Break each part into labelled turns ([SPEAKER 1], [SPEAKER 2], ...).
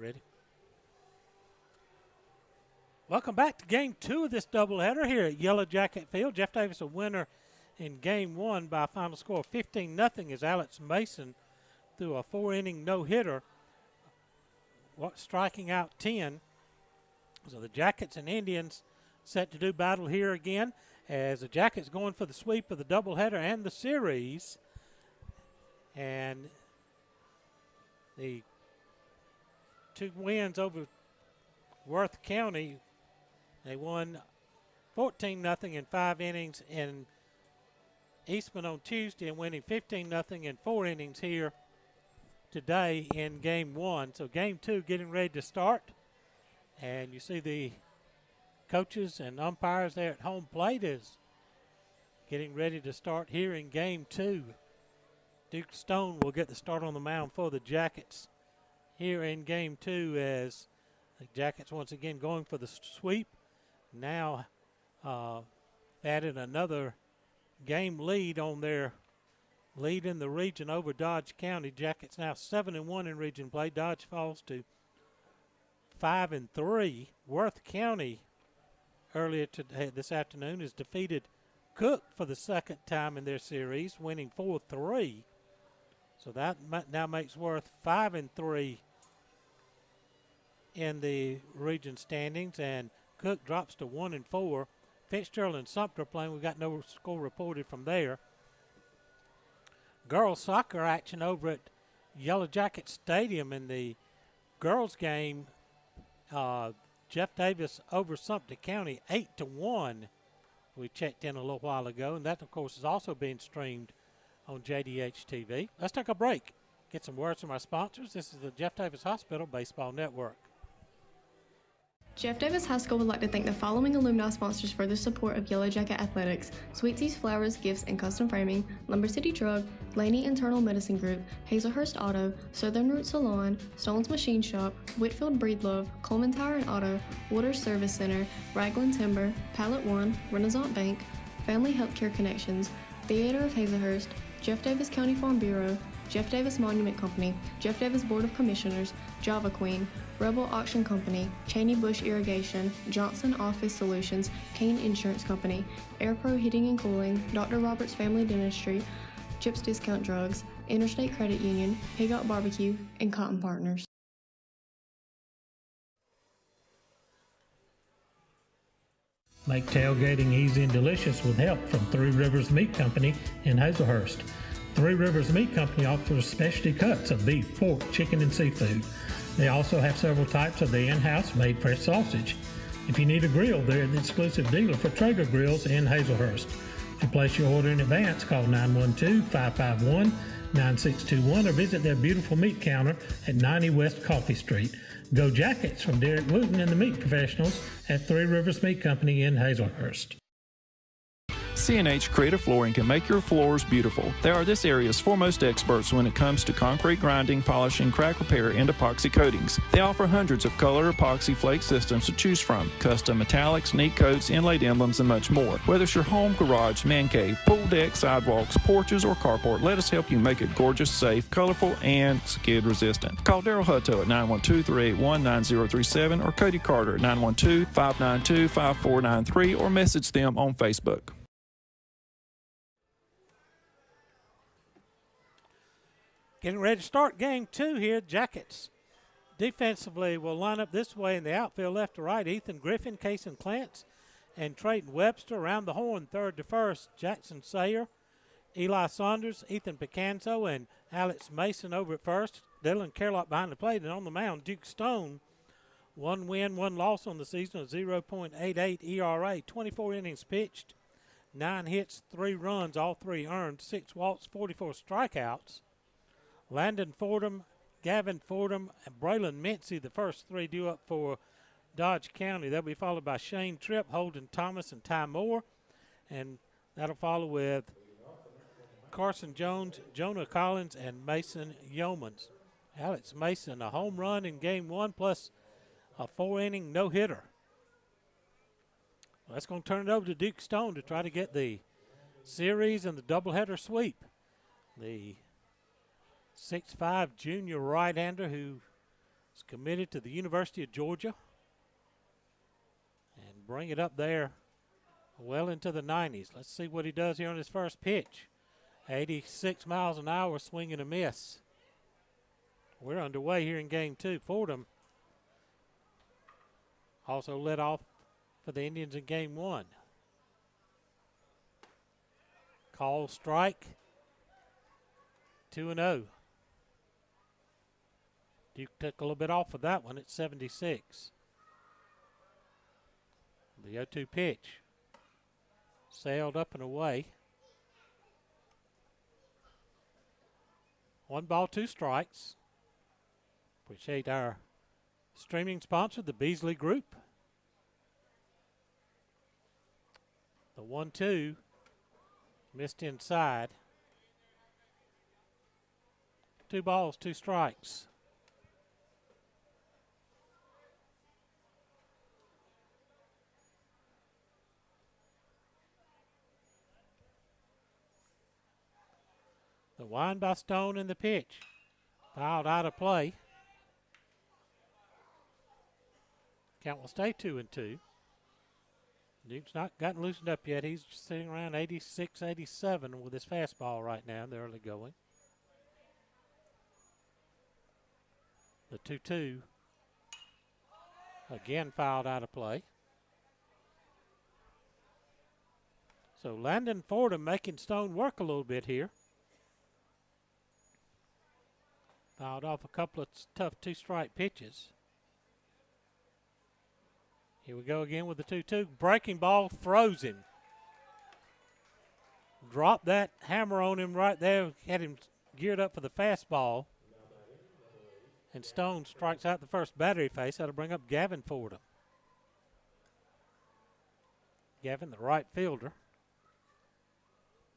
[SPEAKER 1] ready. Welcome back to Game 2 of this doubleheader here at Yellow Jacket Field. Jeff Davis a winner in Game 1 by a final score of 15-0 as Alex Mason threw a 4-inning no-hitter, striking out 10. So the Jackets and Indians set to do battle here again as the Jackets going for the sweep of the doubleheader and the series. And the two wins over Worth County, they won 14-0 in 5 innings in Eastman on Tuesday and winning 15-0 in 4 innings here today in Game 1. So Game 2 getting ready to start. And you see the coaches and umpires there at home plate is getting ready to start here in Game 2. Duke Stone will get the start on the mound for the Jackets here in Game 2 as the Jackets once again going for the sweep. Now added another game lead on their lead in the region over Dodge County. Jackets now 7-1 in region play. Dodge falls to 5-3. Worth County earlier today, this afternoon, has defeated Cook for the second time in their series, winning 4-3. So that now makes Worth 5-3 in the region standings, and Cook drops to 1-4. Fitzgerald and Sumter playing. We got no score reported from there. Girls soccer action over at Yellow Jacket Stadium in the girls game. Jeff Davis over Sumter County 8-1. We checked in a little while ago, and that, of course, is also being streamed on JDH TV. Let's take a break. Get some words from our sponsors. This is the Jeff Davis Hospital Baseball Network.
[SPEAKER 2] Jeff Davis High School would like to thank the following alumni sponsors for their support of Yellow Jacket Athletics: Sweetsies Flowers, Gifts, and Custom Framing, Lumber City Drug, Laney Internal Medicine Group, Hazlehurst Auto, Southern Root Salon, Stone's Machine Shop, Whitfield Breedlove, Coleman Tire and Auto, Waters Service Center, Raglan Timber, Pallet One, Renaissance Bank, Family Healthcare Connections, Theater of Hazlehurst, Jeff Davis County Farm Bureau, Jeff Davis Monument Company, Jeff Davis Board of Commissioners, Java Queen, Rebel Auction Company, Cheney Bush Irrigation, Johnson Office Solutions, Kane Insurance Company, AirPro Heating and Cooling, Dr. Roberts Family Dentistry, Chips Discount Drugs, Interstate Credit Union, Pigot Barbecue, and Cotton Partners.
[SPEAKER 1] Make tailgating easy and delicious with help from Three Rivers Meat Company in Hazlehurst. Three Rivers Meat Company offers specialty cuts of beef, pork, chicken, and seafood. They also have several types of the in-house made fresh sausage. If you need a grill, they're the exclusive dealer for Traeger grills in Hazlehurst. To place your order in advance, call 912-551-9621 or visit their beautiful meat counter at 90 West Coffee Street. Go Jackets from Derek Wooten and the meat professionals at Three Rivers Meat Company in Hazlehurst.
[SPEAKER 3] C&H Creative Flooring can make your floors beautiful. They are this area's foremost experts when it comes to concrete grinding, polishing, crack repair, and epoxy coatings. They offer hundreds of color epoxy flake systems to choose from, custom metallics, neat coats, inlaid emblems, and much more. Whether it's your home, garage, man cave, pool deck, sidewalks, porches, or carport, let us help you make it gorgeous, safe, colorful, and skid resistant. Call Daryl Hutto at 912-381-9037 or Cody Carter at 912-592-5493 or message them on Facebook.
[SPEAKER 1] Getting ready to start Game 2 here. Jackets defensively will line up this way in the outfield, left to right. Ethan Griffin, Cason Clance, and Trayton Webster. Around the horn, third to first, Jackson Sayer, Eli Saunders, Ethan Picanzo, and Alex Mason over at first. Dylan Carlock behind the plate, and on the mound, Duke Stone. 1 win, 1 loss on the season, a 0.88 ERA, 24 innings pitched, 9 hits, 3 runs, all 3 earned, 6 walks, 44 strikeouts. Landon Fordham, Gavin Fordham, and Braylon Mincy, the first 3 due up for Dodge County. They'll be followed by Shane Tripp, Holden Thomas, and Ty Moore. And that'll follow with Carson Jones, Jonah Collins, and Mason Yeomans. Alex Mason, a home run in Game 1 plus a 4-inning no-hitter. Well, that's going to turn it over to Duke Stone to try to get the series and the doubleheader sweep. The 6'5" junior right-hander who is committed to the University of Georgia. And bring it up there well into the 90s. Let's see what he does here on his first pitch. 86 miles an hour, swing and a miss. We're underway here in game 2. Fordham also led off for the Indians in game 1. Call strike. 2-0. Duke took a little bit off of that one at 76. The 0-2 pitch. Sailed up and away. 1 ball, 2 strikes. Appreciate our streaming sponsor, the Beasley Group. The 1-2 missed inside. 2 balls, 2 strikes. The wind by Stone in the pitch. Fouled out of play. Count will stay 2-2. Duke's not gotten loosened up yet. He's sitting around 86, 87 with his fastball right now in the early going. The 2-2 again fouled out of play. So Landon Fordham making Stone work a little bit here. Fouled off a couple of tough 2-strike pitches. Here we go again with the 2-2. Breaking ball, throws him. Dropped that hammer on him right there. Had him geared up for the fastball. And Stone strikes out the first battery face. That'll bring up Gavin Fordham. Gavin, the right fielder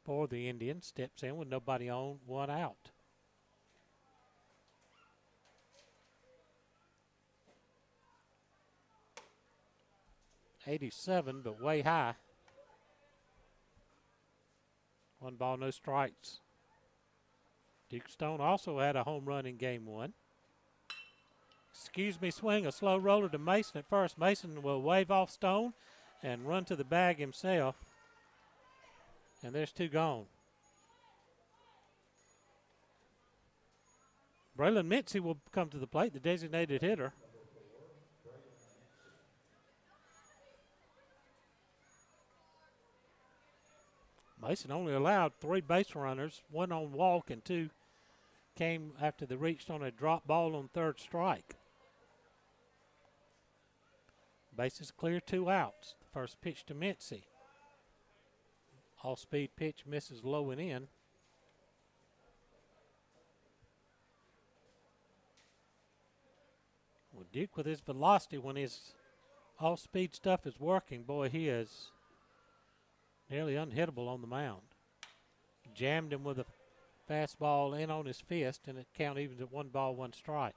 [SPEAKER 1] for the Indians, steps in with nobody on, 1 out. .87, but way high. 1 ball, no strikes. Duke Stone also had a home run in game 1. Excuse me, swing, a slow roller to Mason at first. Mason will wave off Stone and run to the bag himself. And there's 2 gone. Braylon Mitzi will come to the plate, the designated hitter. Mason only allowed 3 base runners, 1 on walk and 2 came after they reached on a drop ball on 3rd strike. Bases clear, 2 outs. The first pitch to Mitzi. All-speed pitch misses low and in. Well, Duke with his velocity, when his all-speed stuff is working, boy, he is nearly unhittable on the mound. Jammed him with a fastball in on his fist, and it count evens at 1 ball, 1 strike.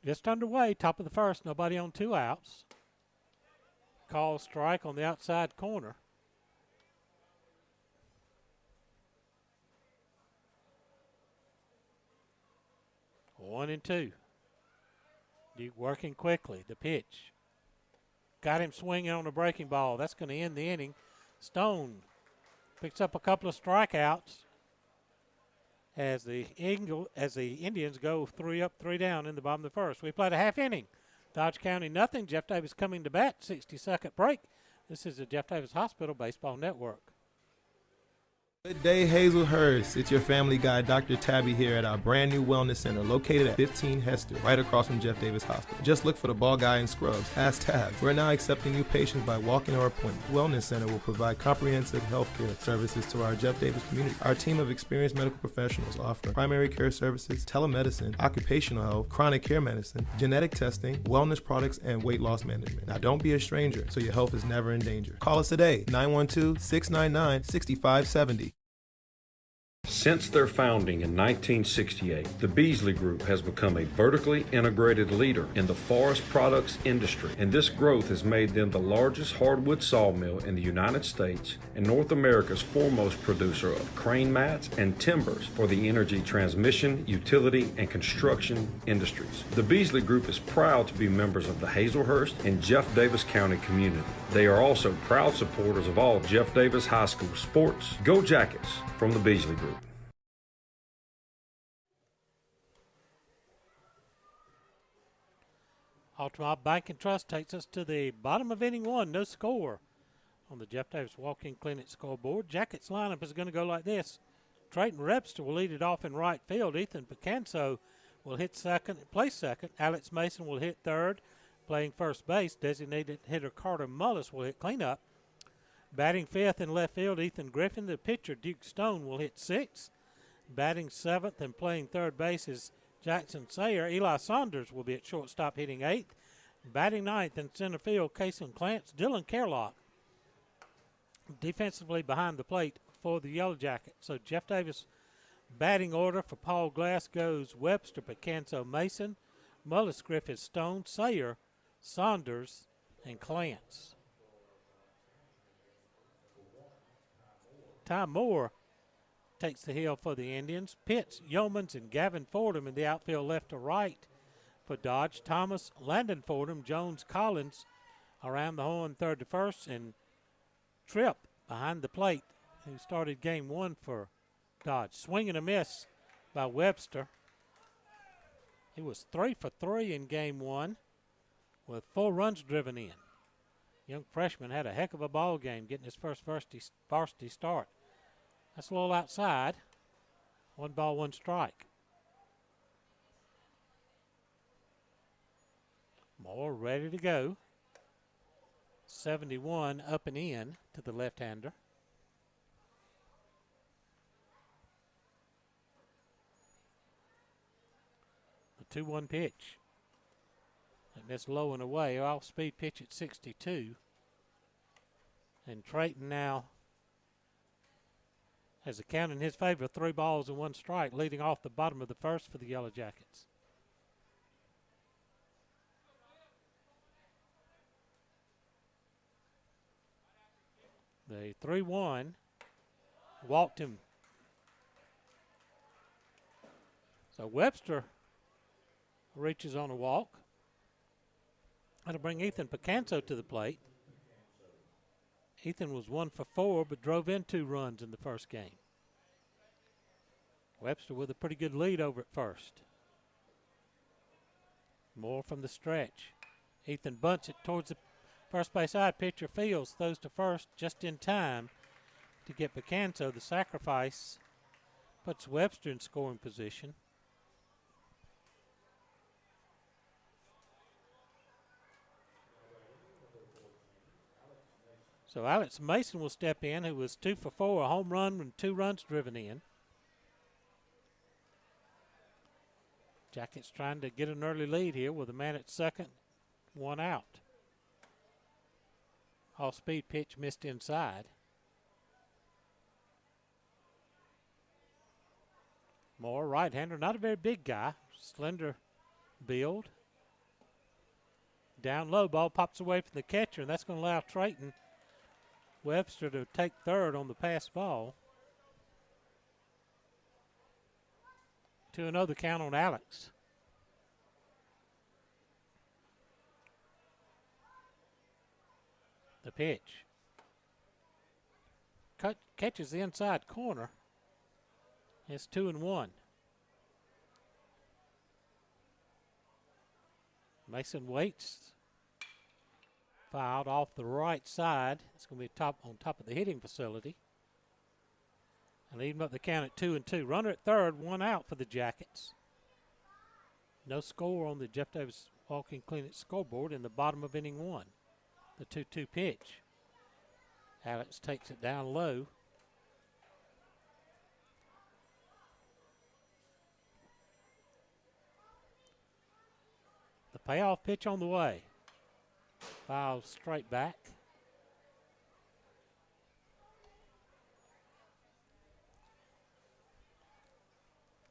[SPEAKER 1] Just underway, top of the first, nobody on, 2 outs. Call strike on the outside corner. One and 2. Duke working quickly. The pitch. Got him swinging on a breaking ball. That's going to end the inning. Stone picks up a couple of strikeouts as the Indians go 3 up, 3 down in the bottom of the first. We played a half inning. Dodge County nothing. Jeff Davis coming to bat. 60-second break. This is the Jeff Davis Hospital Baseball Network.
[SPEAKER 4] Good day, Hazlehurst. It's your family guy, Dr. Tabby, here at our brand new wellness center located at 15 Hester, right across from Jeff Davis Hospital. Just look for the ball guy in scrubs. Ask Tab. We're now accepting new patients by walk-in or appointment. The wellness center will provide comprehensive health care services to our Jeff Davis community. Our team of experienced medical professionals offer primary care services, telemedicine, occupational health, chronic care medicine, genetic testing, wellness products, and weight loss management. Now, don't be a stranger so your health is never in danger. Call us today, 912-699-6570.
[SPEAKER 5] Since their founding in 1968, the Beasley Group has become a vertically integrated leader in the forest products industry, and this growth has made them the largest hardwood sawmill in the United States and North America's foremost producer of crane mats and timbers for the energy transmission, utility, and construction industries. The Beasley Group is proud to be members of the Hazlehurst and Jeff Davis County community. They are also proud supporters of all Jeff Davis High School sports. Go Jackets from the Beasley Group.
[SPEAKER 1] Altamont Bank and Trust takes us to the bottom of inning one. No score on the Jeff Davis Walk-In Clinic scoreboard. Jackets lineup is going to go like this. Trayton Webster will lead it off in right field. Ethan Picanso will hit second, play second. Alex Mason will hit third, playing first base. Designated hitter Carter Mullis will hit cleanup. Batting fifth in left field, Ethan Griffin. The pitcher, Duke Stone, will hit sixth. Batting seventh and playing third base is Jackson Sayer. Eli Saunders will be at shortstop hitting eighth. Batting ninth in center field, Kason Clance. Dylan Kerlock defensively behind the plate for the Yellow Jackets. So Jeff Davis batting order for Paul Glass goes Webster, Picanso, Mason, Mullis, Griffith, Stone, Sayer, Saunders, and Clance. Ty Moore takes the hill for the Indians. Pitts, Yeomans, and Gavin Fordham in the outfield left to right for Dodge. Thomas, Landon Fordham, Jones, Collins around the horn third to first, and Tripp behind the plate, who started game one for Dodge. Swing and a miss by Webster. He was 3 for 3 in game one with 4 runs driven in. Young freshman had a heck of a ball game getting his first varsity start. That's a little outside. 1 ball, 1 strike. Moore ready to go. 71 up and in to the left-hander. The 2-1 pitch. And that's low and away. Off-speed pitch at 62. And Trayton now has a count in his favor, 3 balls and 1 strike, leading off the bottom of the first for the Yellow Jackets. The 3-1 walked him. So Webster reaches on a walk. That'll bring Ethan Picanso to the plate. Ethan was 1 for 4, but drove in 2 runs in the first game. Webster with a pretty good lead over at first. Moore from the stretch. Ethan bunts it towards the first base side. Pitcher fields, throws to first just in time to get Picanso. The sacrifice puts Webster in scoring position. So Alex Mason will step in, who was 2 for 4, a home run and 2 runs driven in. Jackets trying to get an early lead here with a man at second, 1 out. Off-speed pitch missed inside. Moore, right-hander, not a very big guy, slender build. Down low, ball pops away from the catcher, and that's going to allow Trayton Webster to take third on the pass ball. 2-0 the count on Alex. The pitch. Catches the inside corner. It's 2-1. Mason waits. Fouled off the right side. It's going to be on top of the hitting facility. And leading up the count at 2-2. Runner at third, 1 out for the Jackets. No score on the Jeff Davis Walk-In Clinic scoreboard in the bottom of inning 1. The 2-2 pitch. Alex takes it down low. The payoff pitch on the way. Foul straight back.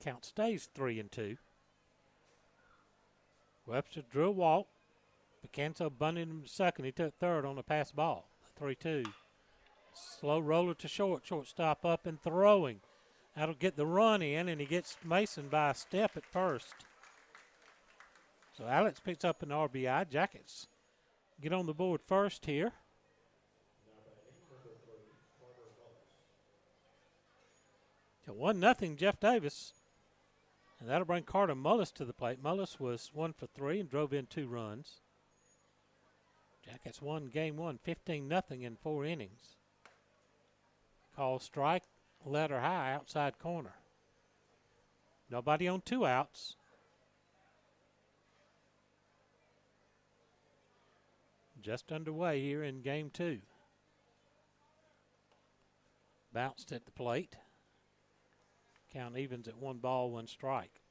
[SPEAKER 1] Count stays 3-2. Webster drew a walk. Picanso bunted him to second. He took third on the pass ball. 3-2. Slow roller to short. Shortstop up and throwing. That'll get the run in, and he gets Mason by a step at first. So Alex picks up an RBI. Jackets get on the board first here. So 1-0 Jeff Davis. And that'll bring Carter Mullis to the plate. Mullis was 1 for 3 and drove in 2 runs. Jackets won game 1, 15-0 in 4 innings. Call strike, letter high, outside corner. Nobody on 2 outs. Just underway here in game 2. Bounced at the plate. Count evens at 1 ball, 1 strike.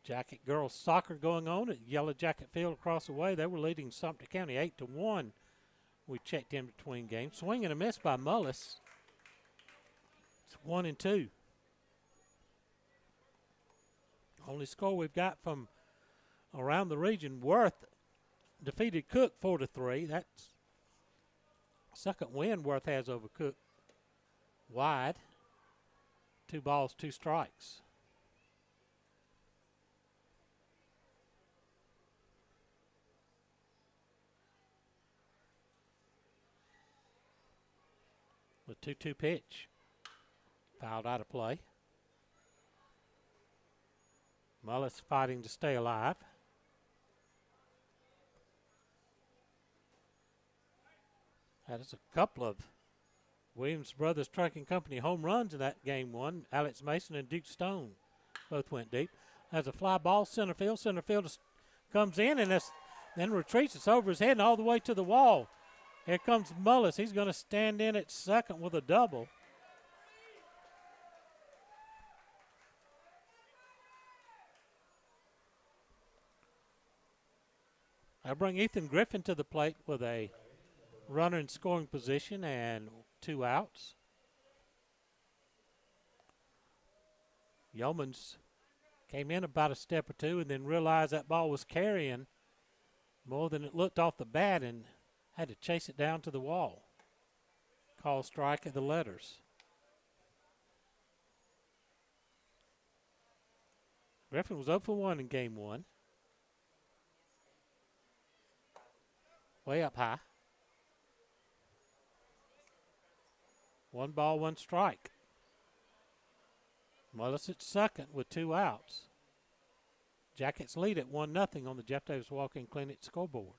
[SPEAKER 1] Jacket girls soccer going on at Yellow Jacket Field across the way. They were leading Sumter County 8-1. We checked in between games. Swing and a miss by Mullis. It's 1-2. Only score we've got from around the region. Worth defeated Cook 4-3. That's second win Worth has over Cook. Wide. 2 balls, 2 strikes. The 2-2 pitch. Fouled out of play. Mullis fighting to stay alive. That is a couple of Williams Brothers Trucking Company home runs in that game 1. Alex Mason and Duke Stone both went deep. That's a fly ball, center field. Center field comes in and then retreats. It's over his head and all the way to the wall. Here comes Mullis. He's going to stand in at second with a double. I bring Ethan Griffin to the plate with a runner in scoring position and 2 outs. Yeomans came in about a step or 2 and then realized that ball was carrying more than it looked off the bat and had to chase it down to the wall. Call strike at the letters. Griffin was 0 for 1 in game 1. Way up high. 1 ball, 1 strike. Mullis at second with 2 outs. Jackets lead at 1-0 on the Jeff Davis Walk-In Clinic scoreboard.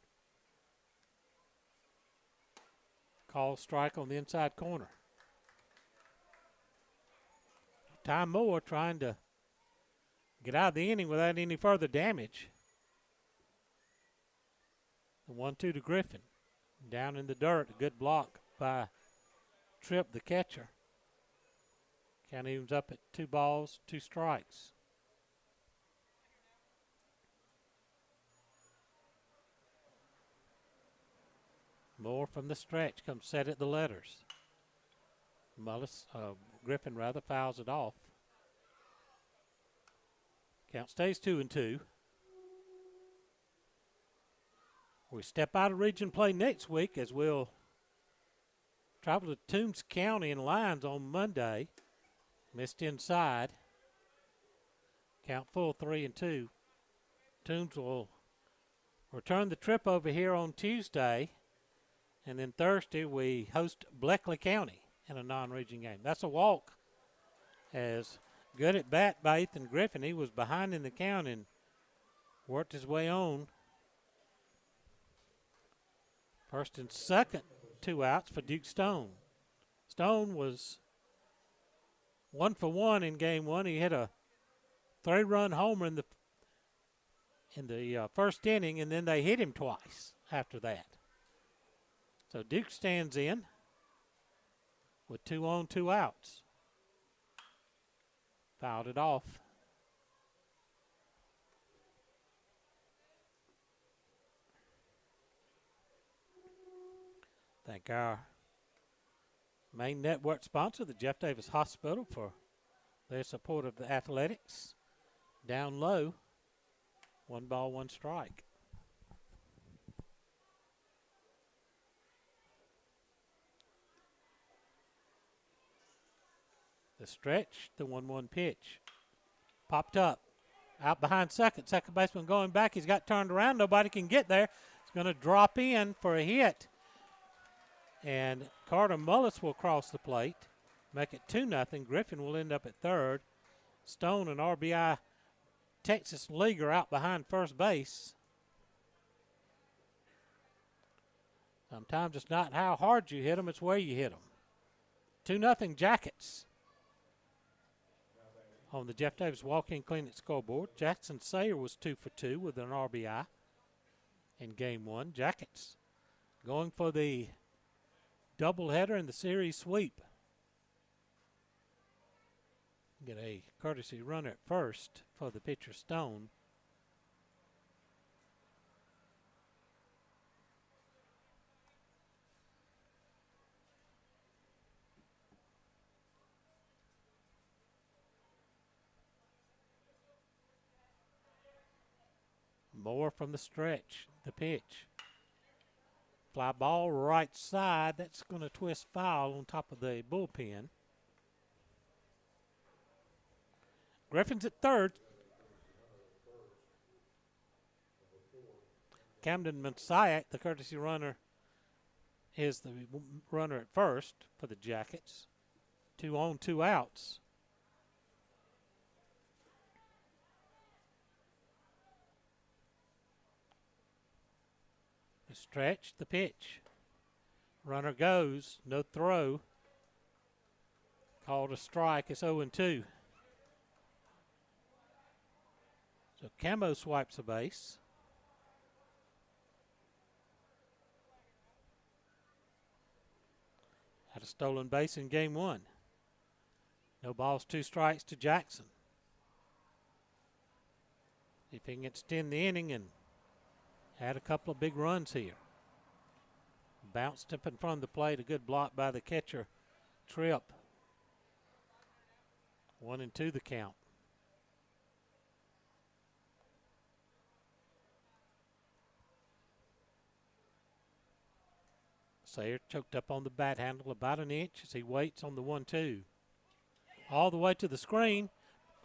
[SPEAKER 1] Call strike on the inside corner. Ty Moore trying to get out of the inning without any further damage. The 1-2 to Griffin. Down in the dirt, a good block by Tripp, the catcher. Count evens up at 2 balls, 2 strikes. Moore from the stretch comes set at the letters. Griffin fouls it off. Count stays 2-2. We step out of region play next week as we'll travel to Toombs County and Lyons on Monday. Missed inside. Count full 3-2. Toombs will return the trip over here on Tuesday. And then Thursday we host Bleckley County in a non-region game. That's a walk. As good at bat by Ethan Griffin. He was behind in the count and worked his way on. First and second, 2 outs for Duke Stone. Stone was 1 for 1 in game 1. He hit a 3-run homer in the first inning, and then they hit him twice after that. So Duke stands in with 2 on, 2 outs. Fouled it off. Thank our Main network sponsor, the Jeff Davis Hospital, for their support of the athletics. Down low, 1 ball, 1 strike. The stretch, the 1-1 pitch. Popped up. Out behind second. Second baseman going back. He's got turned around. Nobody can get there. It's going to drop in for a hit. And Carter Mullis will cross the plate. Make it 2-0. Griffin will end up at third. Stone and RBI Texas Leaguer out behind first base. Sometimes it's not how hard you hit them, it's where you hit them. 2-0 Jackets. On the Jeff Davis walk-in clinic scoreboard, Jackson Sayer was 2 for 2 with an RBI in game 1. Jackets going for the doubleheader in the series sweep. Get a courtesy runner at first for the pitcher Stone. Moore from the stretch, the pitch. Fly ball right side. That's going to twist foul on top of the bullpen. Griffin's at third. Camden Messiah, the courtesy runner, is the runner at first for the Jackets. 2 on, 2 outs. The stretch, the pitch. Runner goes, no throw. Called a strike. It's 0-2. So Camo swipes a base. Had a stolen base in game 1. No balls, 2 strikes to Jackson. If he can extend the inning and had a couple of big runs here. Bounced up in front of the plate. A good block by the catcher, Tripp. 1-2 the count. Sayer choked up on the bat handle about an inch as he waits on the 1-2. All the way to the screen.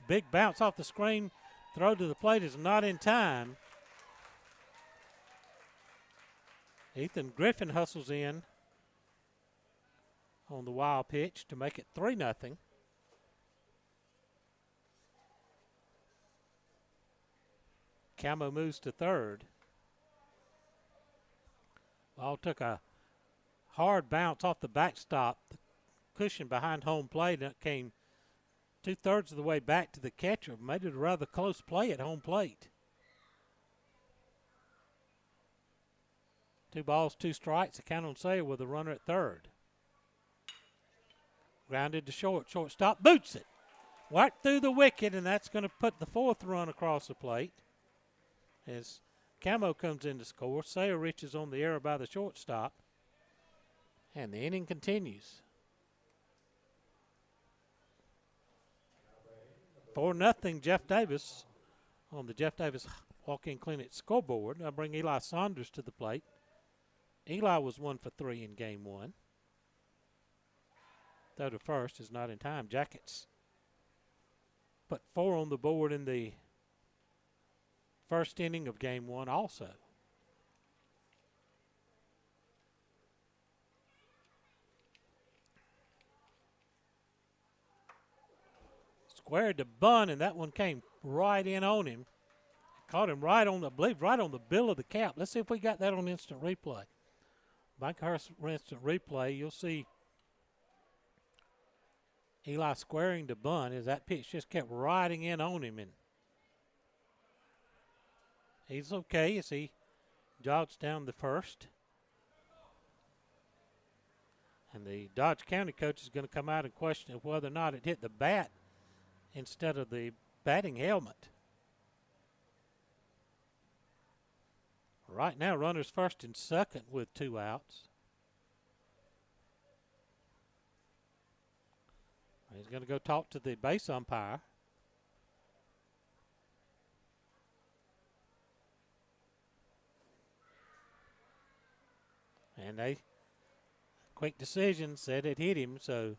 [SPEAKER 1] Big bounce off the screen. Throw to the plate is not in time. Ethan Griffin hustles in on the wild pitch to make it 3-0. Camo moves to third. Ball took a hard bounce off the backstop, the cushion behind home plate, and it came 2/3 of the way back to the catcher. Made it a rather close play at home plate. 2 balls, 2 strikes. A count on Sayer with a runner at third. Grounded to short. Shortstop boots it. Right through the wicket, and that's going to put the 4th run across the plate. As Camo comes in to score, Sayer reaches on the error by the shortstop. And the inning continues. 4-0 Jeff Davis on the Jeff Davis walk-in clinic scoreboard. I'll bring Eli Saunders to the plate. Eli was 1 for 3 in game 1. Throw to first is not in time. Jackets put 4 on the board in the first inning of game 1 also. Squared to bunt, and that one came right in on him. Caught him right on the, I believe, right on the bill of the cap. Let's see if we got that on instant replay. Bankhurst instant replay, you'll see Eli squaring to bunt as that pitch just kept riding in on him, and he's okay as he jogs down the first. And the Dodge County coach is going to come out and question whether or not it hit the bat instead of the batting helmet. Right now, runners first and second with 2 outs. He's going to go talk to the base umpire. And they, quick decision, said it hit him, so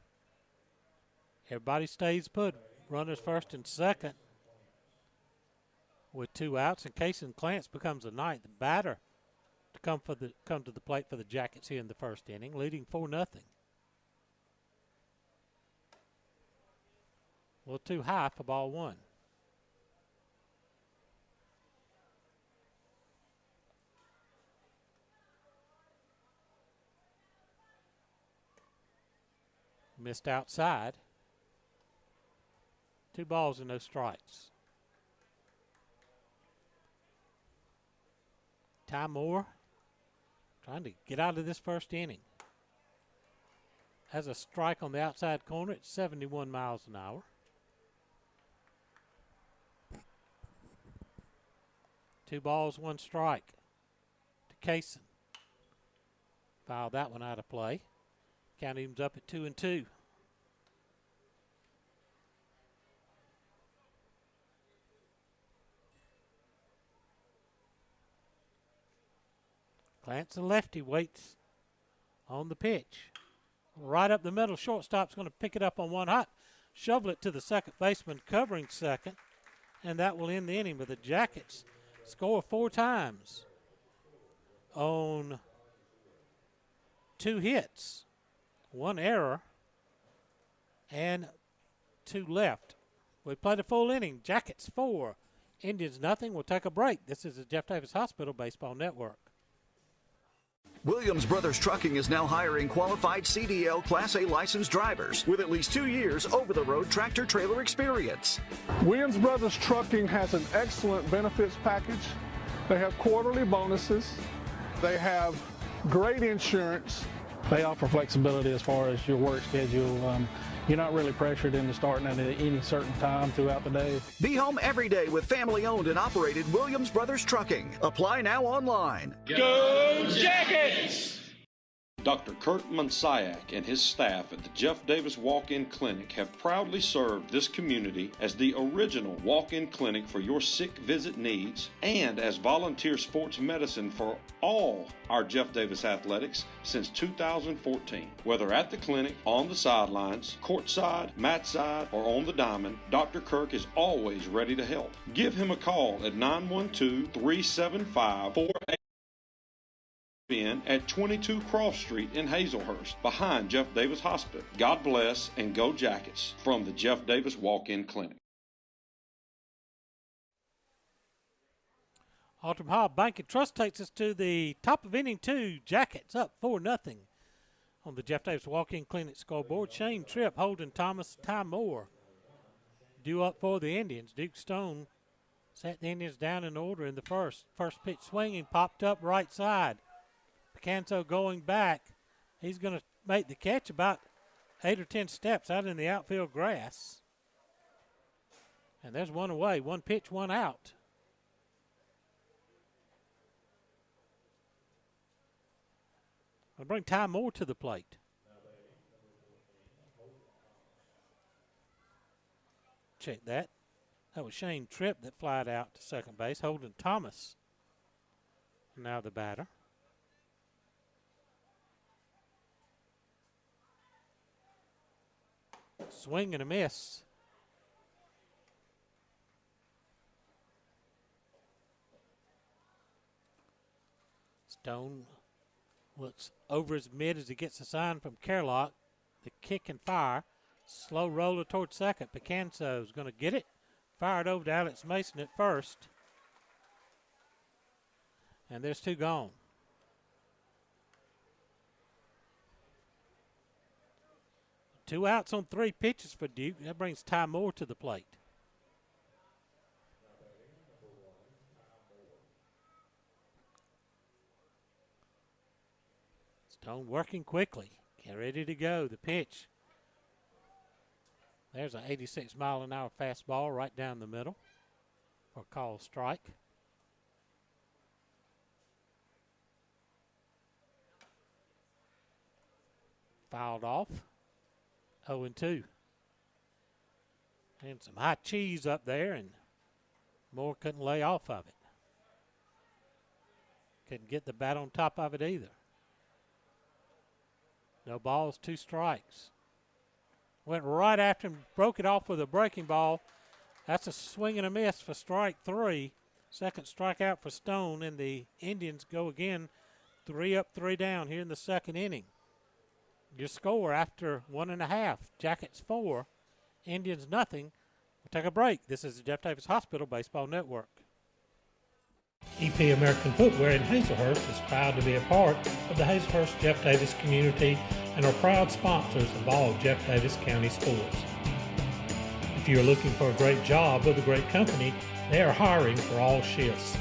[SPEAKER 1] everybody stays put. Runners first and second with 2 outs, and Cason Clance becomes the ninth batter to come to the plate for the Jackets here in the first inning, leading 4-0. A little too high for ball 1. Missed outside. 2 balls and no strikes. Ty Moore trying to get out of this first inning. Has a strike on the outside corner at 71 miles an hour. Two balls, 1 strike to Cason. Fouled that one out of play. Count evens up at 2-2. Clance, the lefty, waits on the pitch. Right up the middle, shortstop's going to pick it up on one hop, shovel it to the second baseman covering second, and that will end the inning. But the Jackets score 4 times on 2 hits, 1 error, and 2 left. We played a full inning. Jackets 4, Indians nothing. We'll take a break. This is the Jeff Davis Hospital Baseball Network.
[SPEAKER 6] Williams Brothers Trucking is now hiring qualified CDL Class A licensed drivers with at least 2 years over-the-road tractor-trailer experience.
[SPEAKER 7] Williams Brothers Trucking has an excellent benefits package. They have quarterly bonuses. They have great insurance.
[SPEAKER 8] They offer flexibility as far as your work schedule. You're not really pressured into starting at any certain time throughout the day.
[SPEAKER 6] Be home every day with family-owned and operated Williams Brothers Trucking. Apply now online.
[SPEAKER 9] Go Jackets!
[SPEAKER 5] Dr. Kurt Monsiak and his staff at the Jeff Davis Walk-In Clinic have proudly served this community as the original walk-in clinic for your sick visit needs and as volunteer sports medicine for all our Jeff Davis athletics since 2014. Whether at the clinic, on the sidelines, courtside, mat side, or on the diamond, Dr. Kirk is always ready to help. Give him a call at 912-375-48. At 22 Cross Street in Hazlehurst, behind Jeff Davis Hospital. God bless and go Jackets from the Jeff Davis Walk-In Clinic.
[SPEAKER 1] Alton Hall Bank and Trust takes us to the top of inning 2. Jackets up 4-0 on the Jeff Davis Walk-In Clinic scoreboard. Shane Tripp, Holden Thomas, Ty Moore due up for the Indians. Duke Stone sat the Indians down in order in the first. First pitch swinging, popped up right side. Picanto going back. He's going to make the catch about 8 or 10 steps out in the outfield grass. And there's one away. 1 pitch, 1 out. I'll bring Ty Moore to the plate. Check that. That was Shane Tripp that flied out to second base. Holden Thomas now the batter. Swing and a miss. Stone looks over his mid as he gets a sign from Kerlock. The kick and fire. Slow roller towards second. Picanto's going to get it. Fired over to Alex Mason at first. And there's 2 gone. Two outs on 3 pitches for Duke. That brings Ty Moore to the plate. Stone working quickly. Get ready to go. The pitch. There's an 86-mile-an-hour fastball right down the middle for a call strike. Fouled off. 0-2. And some high cheese up there, and Moore couldn't lay off of it. Couldn't get the bat on top of it either. No balls, 2 strikes. Went right after him, broke it off with a breaking ball. That's a swing and a miss for strike 3. Second strikeout for Stone, and the Indians go again 3 up, 3 down here in the second inning. Your score after 1.5, Jackets 4, Indians nothing. We'll take a break. This is the Jeff Davis Hospital Baseball Network. EP American Footwear in Hazlehurst is proud to be a part of the Hazlehurst Jeff Davis community and are proud sponsors of all Jeff Davis County sports. If you are looking for a great job with a great company, they are hiring for all shifts.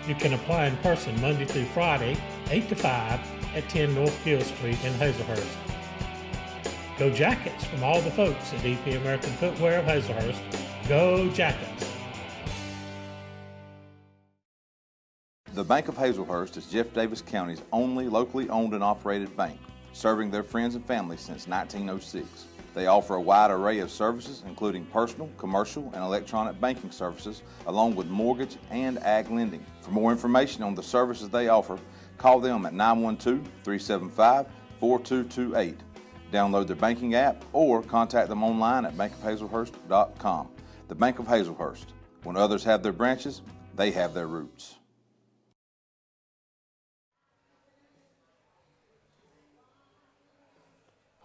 [SPEAKER 1] You can apply in person Monday through Friday, 8 to 5 at 10 North Gill Street in Hazlehurst. Go Jackets from all the folks at EP American Footwear of Hazlehurst. Go Jackets!
[SPEAKER 10] The Bank of Hazlehurst is Jeff Davis County's only locally owned and operated bank, serving their friends and family since 1906. They offer a wide array of services, including personal, commercial, and electronic banking services, along with mortgage and ag lending. For more information on the services they offer, call them at 912-375-4228. Download their banking app or contact them online at bankofhazlehurst.com. The Bank of Hazlehurst. When others have their branches, they have their roots.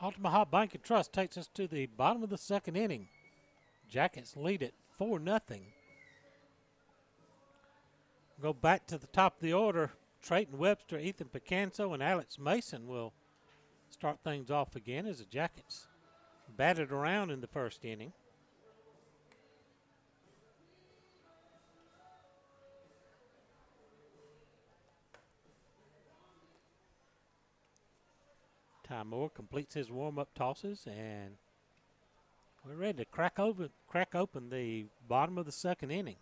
[SPEAKER 1] Altamaha Bank and Trust takes us to the bottom of the second inning. Jackets lead it 4-0. Go back to the top of the order. Trayton Webster, Ethan Picanso, and Alex Mason will start things off again as the Jackets batted around in the first inning. Ty Moore completes his warm-up tosses, and we're ready to crack open the bottom of the second inning.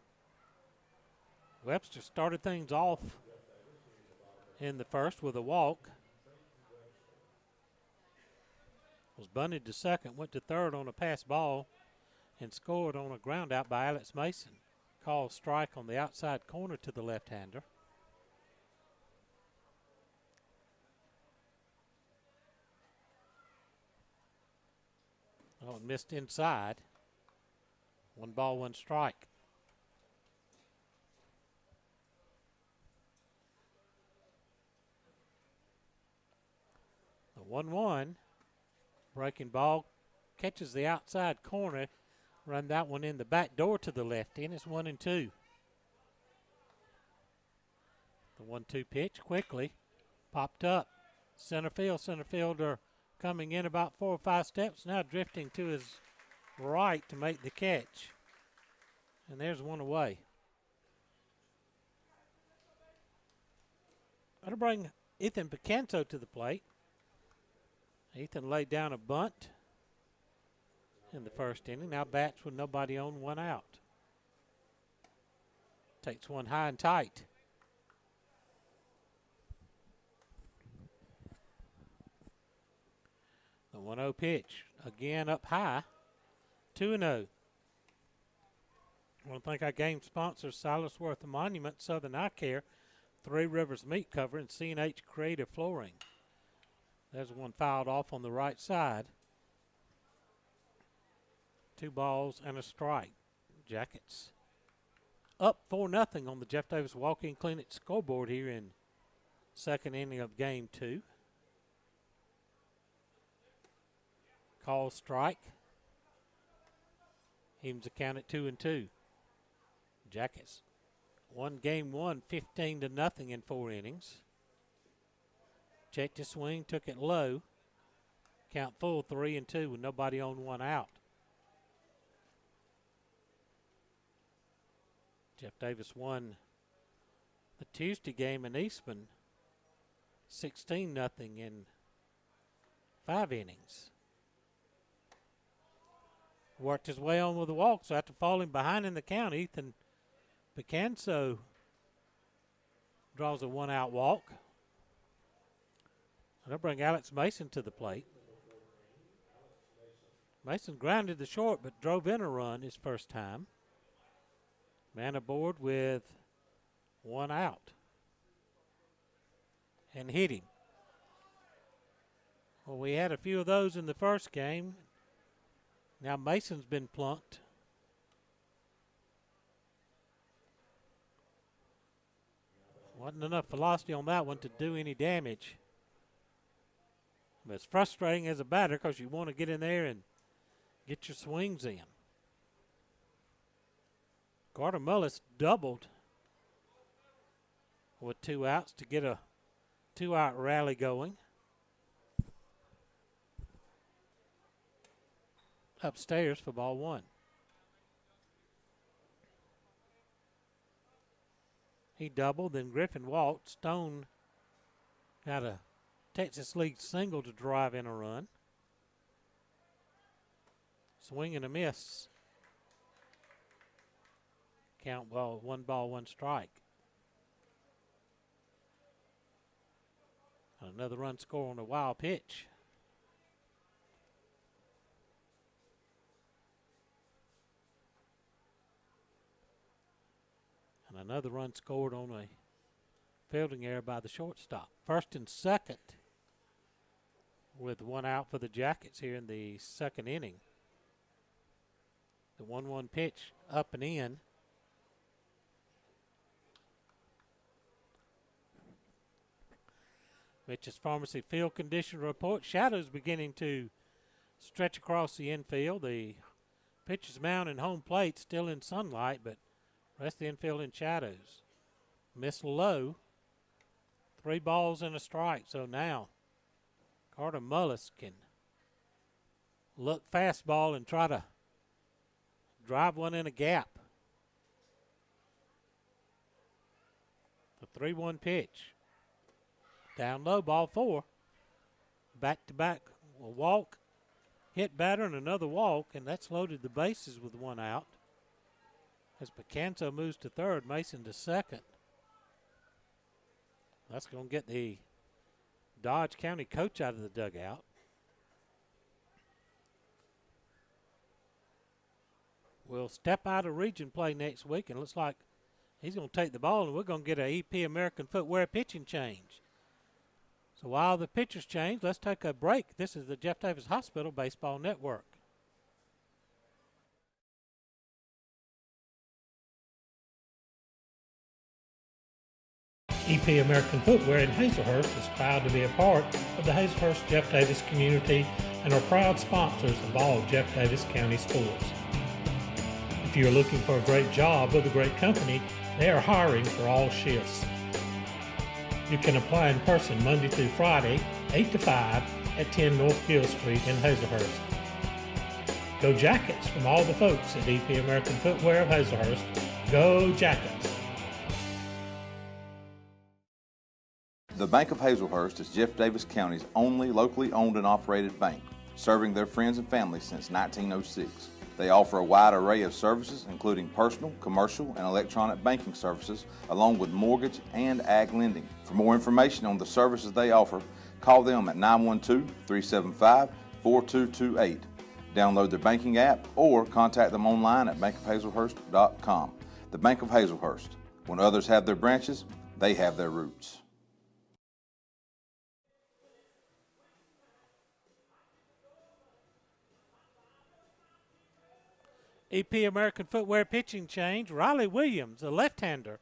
[SPEAKER 1] Webster started things off in the first with a walk. Was bunted to second, went to third on a pass ball, and scored on a ground out by Alex Mason. Called strike on the outside corner to the left-hander. Oh, missed inside. 1 ball, 1 strike. The 1-1. Breaking ball catches the outside corner. Run that one in the back door to the left end. It's 1-2. The 1-2 pitch quickly popped up. Center fielder coming in about 4 or 5 steps, now drifting to his right to make the catch. And there's one away. That'll bring Ethan Picanto to the plate. Ethan laid down a bunt in the first inning. Now bats with nobody on, 1 out. Takes one high and tight. The 1-0 pitch, again up high, 2-0. I want to thank our game sponsors, Silas Worth Monument, Southern Eye Care, Three Rivers Meat Cover, and C&H Creative Flooring. There's one fouled off on the right side. 2 balls and a strike. Jackets up 4-0 on the Jeff Davis Walk-In Clinic scoreboard here in second inning of game 2. Call strike. Evens the count at 2-2. Jackets won game 1, 15-0 in 4 innings. Checked his swing, took it low. Count full, 3-2 with nobody on, 1 out. Jeff Davis won the Tuesday game in Eastman 16-0 in 5 innings. Worked his way on with a walk, so after falling behind in the count, Ethan Picanso draws a 1-out walk. And they'll bring Alex Mason to the plate. Mason grounded the short but drove in a run his first time. Man aboard with one out. And hit him. Well, we had a few of those in the first game. Now Mason's been plunked. Wasn't enough velocity on that one to do any damage. But it's frustrating as a batter because you want to get in there and get your swings in. Carter Mullis doubled with 2 outs to get a 2-out rally going. Upstairs for ball 1. He doubled, then Griffin walked. Stone got a Texas League single to drive in a run. Swing and a miss. Count ball, 1 strike. Another run score on a wild pitch. And another run scored on a fielding error by the shortstop. First and second with 1 out for the Jackets here in the second inning. The 1-1 pitch up and in. Mitch's Pharmacy field condition report. Shadows beginning to stretch across the infield. The pitcher's mound and home plate still in sunlight, but rest of the infield in shadows. Miss low. 3 balls and a strike. So now Carter Mullis can look fastball and try to drive one in a gap. The 3-1 pitch. Down low, ball 4. Back to back, a walk, hit batter, and another walk, and that's loaded the bases with 1 out. As Picanto moves to third, Mason to second. That's going to get the Dodge County coach out of the dugout. We'll step out of region play next week, and it looks like he's going to take the ball, and we're going to get an EP American Footwear pitching change. So while the pitchers change, let's take a break. This is the Jeff Davis Hospital Baseball Network. EP American Footwear in Hazlehurst is proud to be a part of the Hazlehurst Jeff Davis community and are proud sponsors of all Jeff Davis County sports. If you're looking for a great job with a great company, they are hiring for all shifts. You can apply in person Monday through Friday, 8 to 5 at 10 North Gill Street in Hazlehurst. Go Jackets from all the folks at EP American Footwear of Hazlehurst. Go Jackets!
[SPEAKER 10] The Bank of Hazlehurst is Jeff Davis County's only locally owned and operated bank, serving their friends and family since 1906. They offer a wide array of services, including personal, commercial, and electronic banking services, along with mortgage and ag lending. For more information on the services they offer, call them at 912-375-4228. Download their banking app or contact them online at bankofhazlehurst.com. The Bank of Hazlehurst. When others have their branches, they have their roots.
[SPEAKER 1] EP American Footwear pitching change. Riley Williams, a left-hander.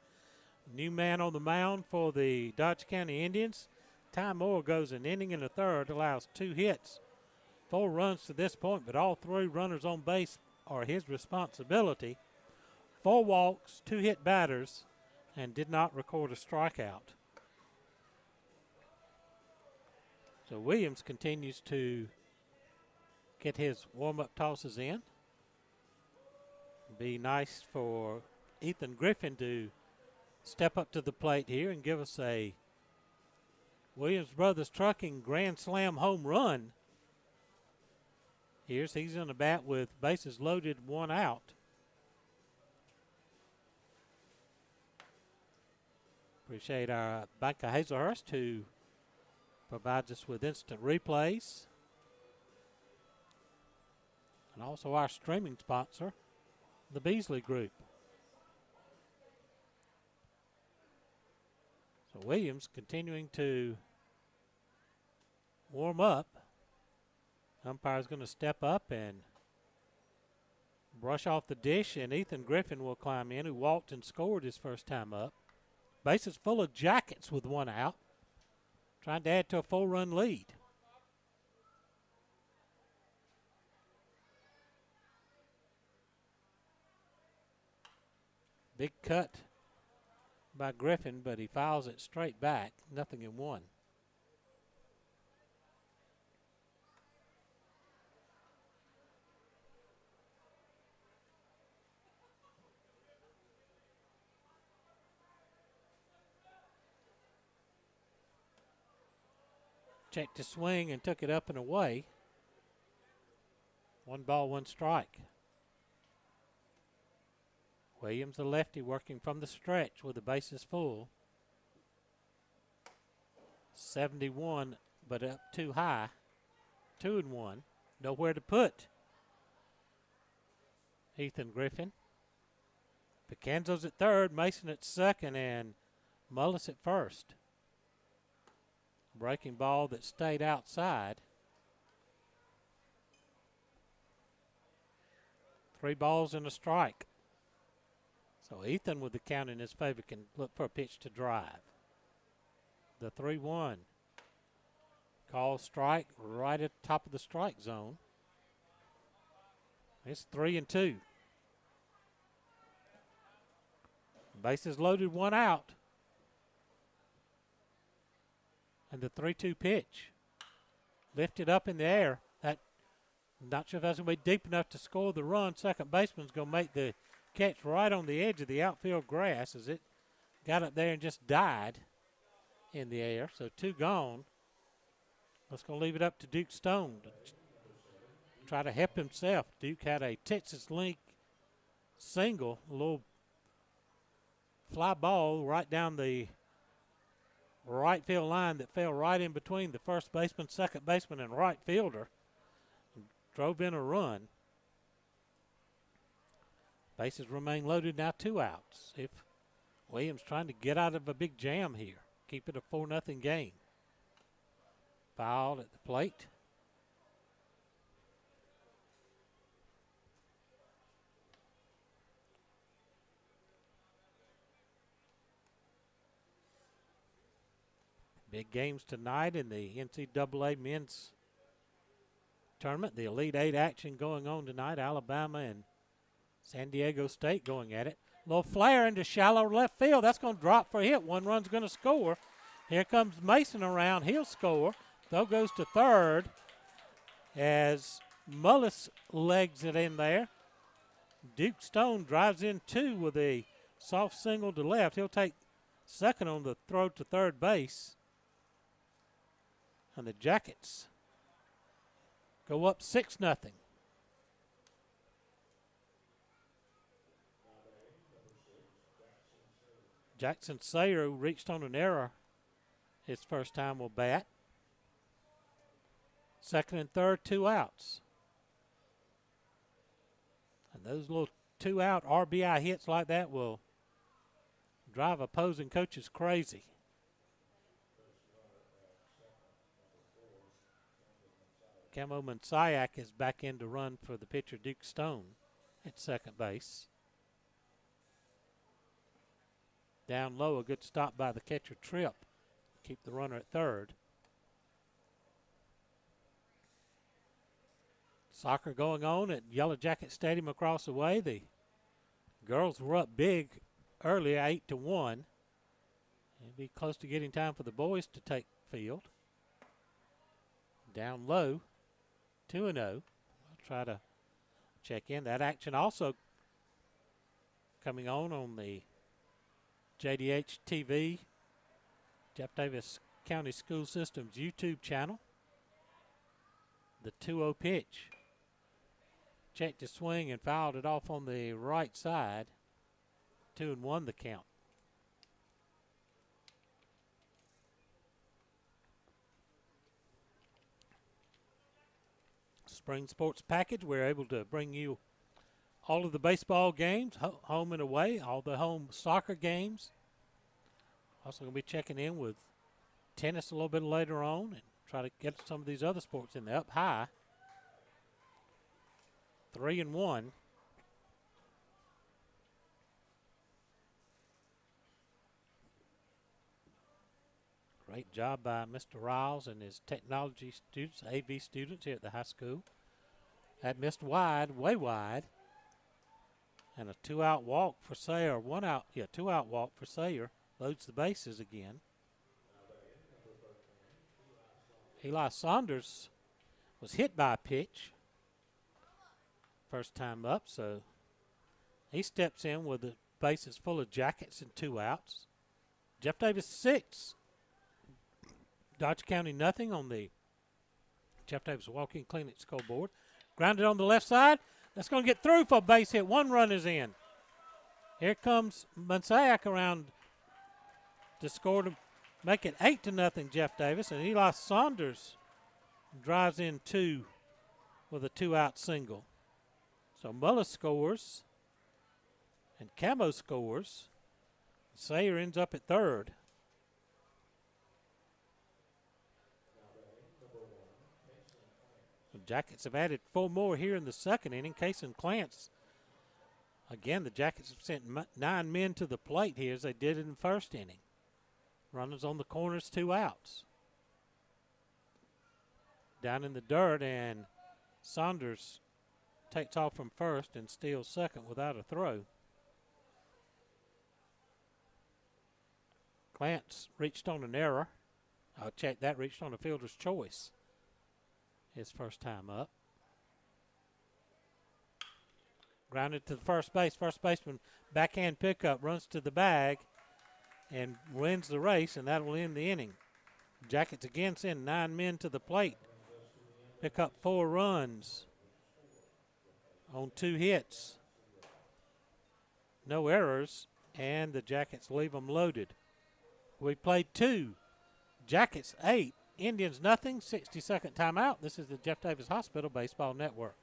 [SPEAKER 1] New man on the mound for the Dodge County Indians. Ty Moore goes an inning and a third, allows 2 hits, 4 runs to this point, but all 3 runners on base are his responsibility. 4 walks, 2 hit batters, and did not record a strikeout. So Williams continues to get his warm-up tosses in. Be nice for Ethan Griffin to step up to the plate here and give us a Williams Brothers Trucking Grand Slam home run. He's on the bat with bases loaded, 1 out. Appreciate our Bank of Hazlehurst who provides us with instant replays. and also our streaming sponsor, the Beasley Group. So Williams continuing to warm up. Umpire's going to step up and brush off the dish, and Ethan Griffin will climb in, who walked and scored his first time up. Bases full of Jackets with one out, trying to add to a 4-run lead. Big cut by Griffin, but he fouls it straight back. 0-1. Checked to swing and took it up and away. 1 ball, 1 strike. Williams, the lefty, working from the stretch with the bases full. 71, but up too high. 2-1. Nowhere to put Ethan Griffin. Picanzo's at third, Mason at second, and Mullis at first. Breaking ball that stayed outside. 3 balls and a strike. So Ethan, with the count in his favor, can look for a pitch to drive. The 3-1. Call strike right at the top of the strike zone. It's 3-2. Bases loaded, 1 out. And the 3-2 pitch. Lifted up in the air. That, not sure if that's going to be deep enough to score the run. Second baseman's going to make the catch right on the edge of the outfield grass as it got up there and just died in the air. So 2 gone. Let's go leave it up to Duke Stone to try to help himself. Duke had a Texas Link single, a little fly ball right down the right field line that fell right in between the first baseman, second baseman, and right fielder. Drove in a run. Bases remain loaded now, 2 outs. If Williams trying to get out of a big jam here, keep it a 4-0 game. Fouled at the plate. Big games tonight in the NCAA men's tournament. The Elite 8 action going on tonight. Alabama and San Diego State going at it. Little flare into shallow left field. That's going to drop for a hit. 1 run's going to score. Here comes Mason around. He'll score. Throw goes to third as Mullis legs it in there. Duke Stone drives in 2 with a soft single to left. He'll take second on the throw to third base. And the Jackets go up 6-0. Jackson Sayer, who reached on an error his first time, will bat. Second and third, 2 outs. And those little 2-out RBI hits like that will drive opposing coaches crazy. Camo Mansayak is back in to run for the pitcher Duke Stone at second base. Down low, a good stop by the catcher Tripp. Keep the runner at third. Soccer going on at Yellow Jacket Stadium across the way. The girls were up big earlier, 8-1. It'll be close to getting time for the boys to take field. Down low, 2-0. I'll try to check in. That action also coming on the JDH TV, Jeff Davis County School System's YouTube channel. The 2-0 pitch. Checked to swing and fouled it off on the right side. 2-1 the count. Spring Sports Package, we're able to bring you all of the baseball games, home and away, all the home soccer games. Also going to be checking in with tennis a little bit later on and try to get some of these other sports in there. Up high, 3-1. Great job by Mr. Riles and his technology students, AV students here at the high school. That missed wide, way wide. And a two-out walk for Sayer. Two-out walk for Sayer. Loads the bases again. Eli Saunders was hit by a pitch first time up, so he steps in with the bases full of Jackets and 2 outs. Jeff Davis 6. Dodge County nothing on the Jeff Davis walk-in clinic scoreboard. Grounded on the left side. That's going to get through for a base hit. 1 run is in. Here comes Munsayak around to score to make it 8-0 Jeff Davis. And Eli Saunders drives in 2 with a 2-out single. So Mullis scores and Camo scores. Sayer ends up at third. The Jackets have added 4 more here in the second inning. Case and Clance. Again, the Jackets have sent 9 men to the plate here as they did in the first inning. Runners on the corners, 2 outs. Down in the dirt, and Saunders takes off from first and steals second without a throw. Clance reached on an error. I'll check that, reached on a fielder's choice. His first time up. Grounded to the first base. First baseman, backhand pickup, runs to the bag and wins the race, and that will end the inning. Jackets again send 9 men to the plate. Pick up 4 runs on 2 hits. No errors, and the Jackets leave them loaded. We played 2. Jackets 8. Indians nothing. 60-second timeout. This is the Jeff Davis Hospital Baseball Network.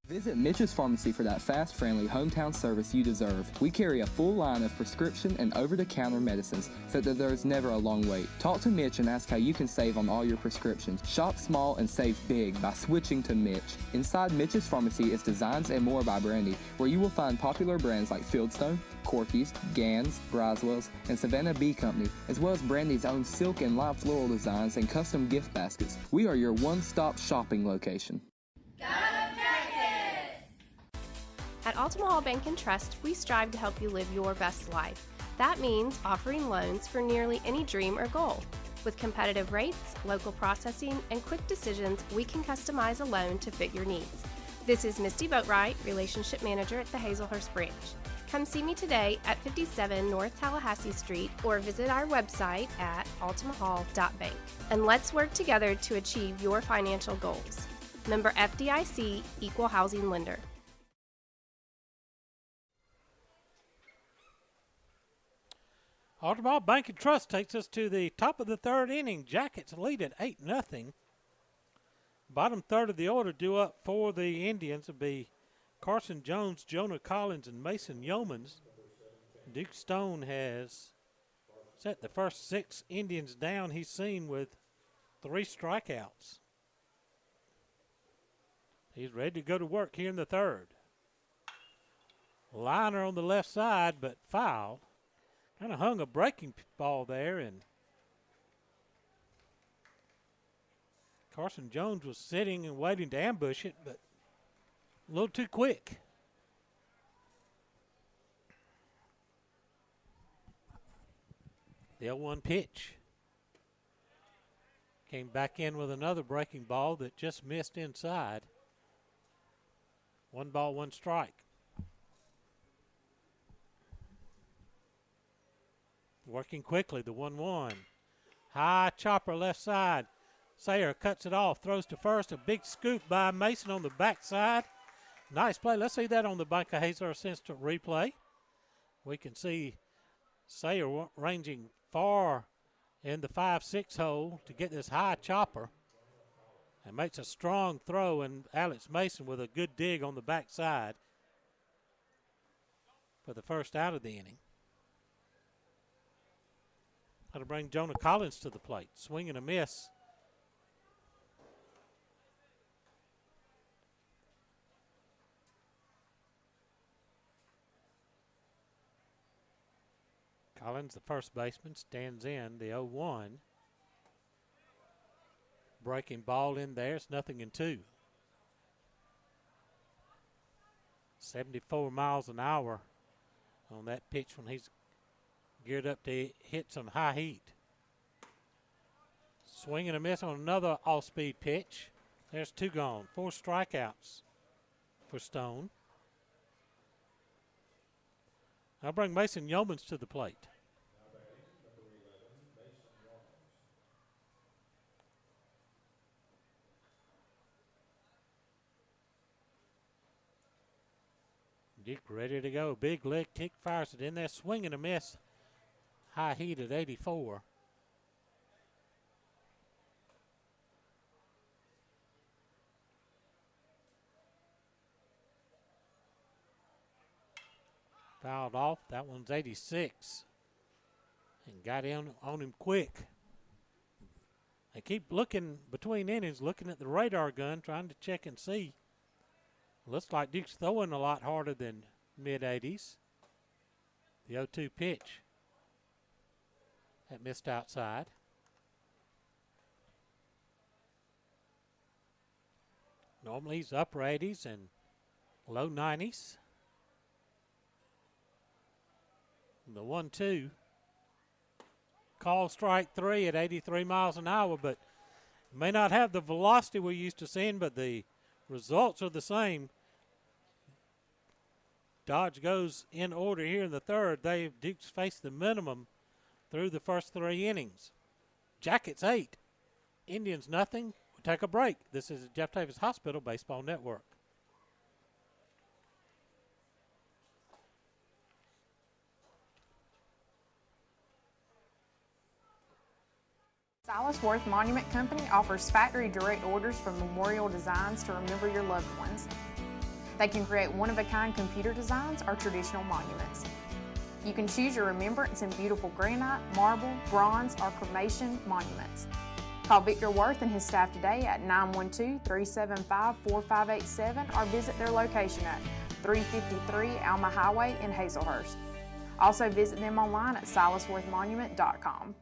[SPEAKER 11] Visit Mitch's Pharmacy for that fast, friendly hometown service you deserve. We carry a full line of prescription and over-the-counter medicines so that there's never a long wait. Talk to Mitch and ask how you can save on all your prescriptions. Shop small and save big by switching to Mitch. Inside Mitch's Pharmacy is Designs and More by Brandy, where you will find popular brands like Fieldstone, Corky's, Gans, Braswell's, and Savannah Bee Company, as well as Brandy's own silk and live floral designs and custom gift baskets. We are your one-stop shopping location.
[SPEAKER 12] At Altamahal Bank and Trust, we strive to help you live your best life. That means offering loans for nearly any dream or goal. With competitive rates, local processing, and quick decisions, we can customize a loan to fit your needs. This is Misty Boatwright, Relationship Manager at the Hazlehurst branch. Come see me today at 57 North Tallahassee Street or visit our website at altamahal.bank. And let's work together to achieve your financial goals. Member FDIC, Equal Housing Lender.
[SPEAKER 1] Altamahal Bank and Trust takes us to the top of the third inning. Jackets lead at 8-0. Bottom third of the order due up for the Indians will be Carson Jones, Jonah Collins, and Mason Yeomans. Duke Stone has set the first 6 Indians down he's seen with 3 strikeouts. He's ready to go to work here in the third. Liner on the left side, but foul. Kind of hung a breaking ball there, and Carson Jones was sitting and waiting to ambush it, but a little too quick. The 0-1 pitch. Came back in with another breaking ball that just missed inside. 1 ball, 1 strike. Working quickly, the 1-1. High chopper left side. Sayer cuts it off, throws to first. A big scoop by Mason on the backside. Nice play. Let's see that on the Bank of Hazlehurst instant replay. We can see Sayer ranging far in the 5-6 hole to get this high chopper. And makes a strong throw, and Alex Mason with a good dig on the backside for the first out of the inning. That'll bring Jonah Collins to the plate. Swing and a miss. Collins, the first baseman, stands in the 0-1. Breaking ball in there. It's 0-2. 74 miles an hour on that pitch when he's geared up to hit some high heat. Swing and a miss on another off-speed pitch. There's 2 gone. 4 strikeouts for Stone. I'll bring Mason Yeomans to the plate. Dick ready to go. Big leg kick, fires it in there. Swing and a miss. High heat at 84. Fouled off. That one's 86. And got in on him quick. They keep looking between innings, looking at the radar gun, trying to check and see. Looks like Duke's throwing a lot harder than mid-80s. The 0-2 pitch. That missed outside. Normally he's upper 80s and low 90s. The 1-2. Call strike 3 at 83 miles an hour, but may not have the velocity we're used to seeing, but the results are the same. Dodge goes in order here in the third. Duke's faced the minimum through the first 3 innings. Jackets 8, Indians nothing. We'll take a break. This is Jeff Davis Hospital Baseball Network.
[SPEAKER 13] Silas Worth Monument Company offers factory direct orders for memorial designs to remember your loved ones. They can create one-of-a-kind computer designs or traditional monuments. You can choose your remembrance in beautiful granite, marble, bronze, or cremation monuments. Call Victor Worth and his staff today at 912-375-4587 or visit their location at 353 Alma Highway in Hazlehurst. Also visit them online at silasworthmonument.com.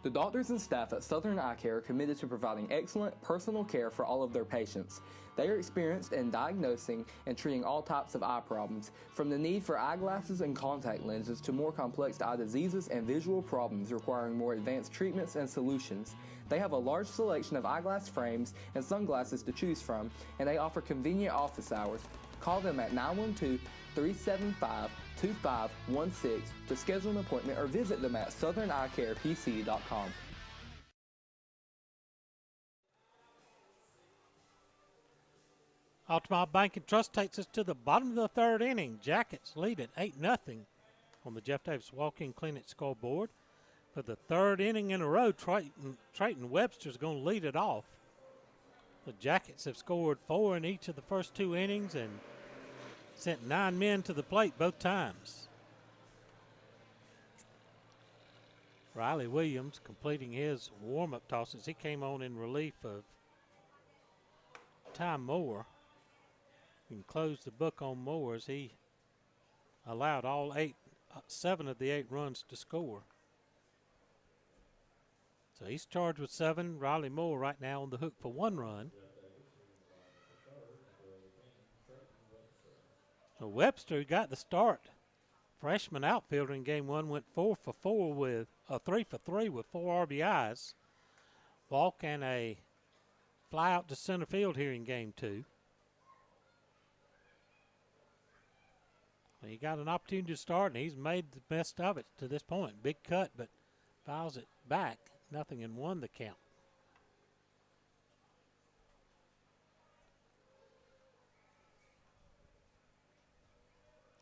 [SPEAKER 11] The doctors and staff at Southern Eye Care are committed to providing excellent personal care for all of their patients. They are experienced in diagnosing and treating all types of eye problems, from the need for eyeglasses and contact lenses to more complex eye diseases and visual problems requiring more advanced treatments and solutions. They have a large selection of eyeglass frames and sunglasses to choose from, and they offer convenient office hours. Call them at 912-375-2516 to schedule an appointment or visit them at southern-eyecarepc.com.
[SPEAKER 1] Altamont Bank and Trust takes us to the bottom of the third inning. Jackets lead at 8-0 on the Jeff Davis Walk-In Clinic scoreboard. For the third inning in a row, Trayton Webster's going to lead it off. The Jackets have scored 4 in each of the first 2 innings and sent 9 men to the plate both times. Riley Williams completing his warm-up tosses. He came on in relief of Ty Moore. You can close the book on Moore as he allowed all 7 of the 8 runs to score. So he's charged with 7. Riley Moore right now on the hook for 1 run. So Webster got the start. Freshman outfielder in game 1 went 3 for 3 with 4 RBIs. Walk and a fly out to center field here in game 2. He got an opportunity to start, and he's made the best of it to this point. Big cut, but fouls it back. 0-1 the count.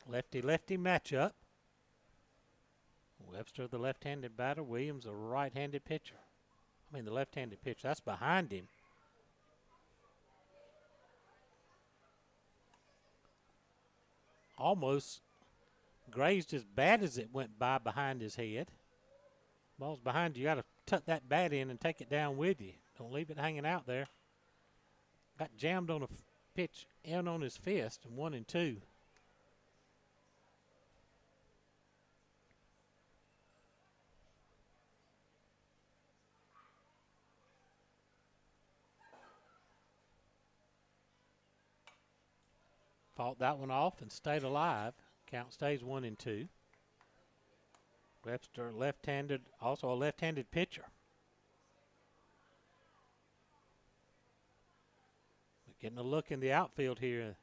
[SPEAKER 1] Lefty-lefty matchup. Webster, the left-handed batter. Williams, a right-handed pitcher. I mean, the left-handed pitch, that's behind him. Almost grazed as bad as it went by behind his head. Ball's behind you. You got to tuck that bat in and take it down with you. Don't leave it hanging out there. Got jammed on a pitch in on his fist, and 1-2. Fought that one off and stayed alive. Count stays 1-2. Webster left-handed, also a left-handed pitcher. But getting a look in the outfield here in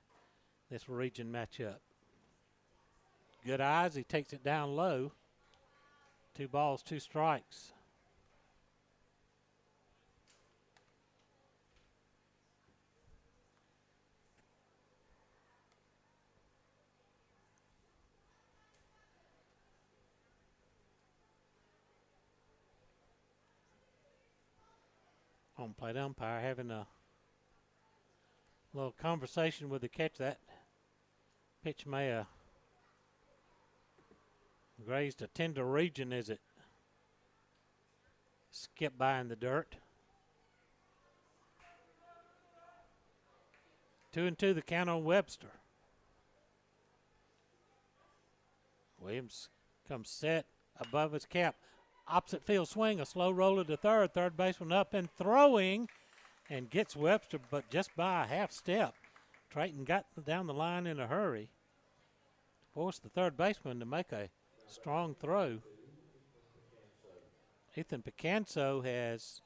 [SPEAKER 1] this region matchup. Good eyes, he takes it down low. 2 balls, 2 strikes. Home plate umpire having a little conversation with the catcher. That pitch may have grazed a tender region as it skipped by in the dirt. 2-2 the count on Webster. Williams comes set above his cap. Opposite field swing, a slow roller to third. Third baseman up and throwing and gets Webster, but just by a half step. Trayton got down the line in a hurry. Forced the third baseman to make a strong throw. Ethan Picanso has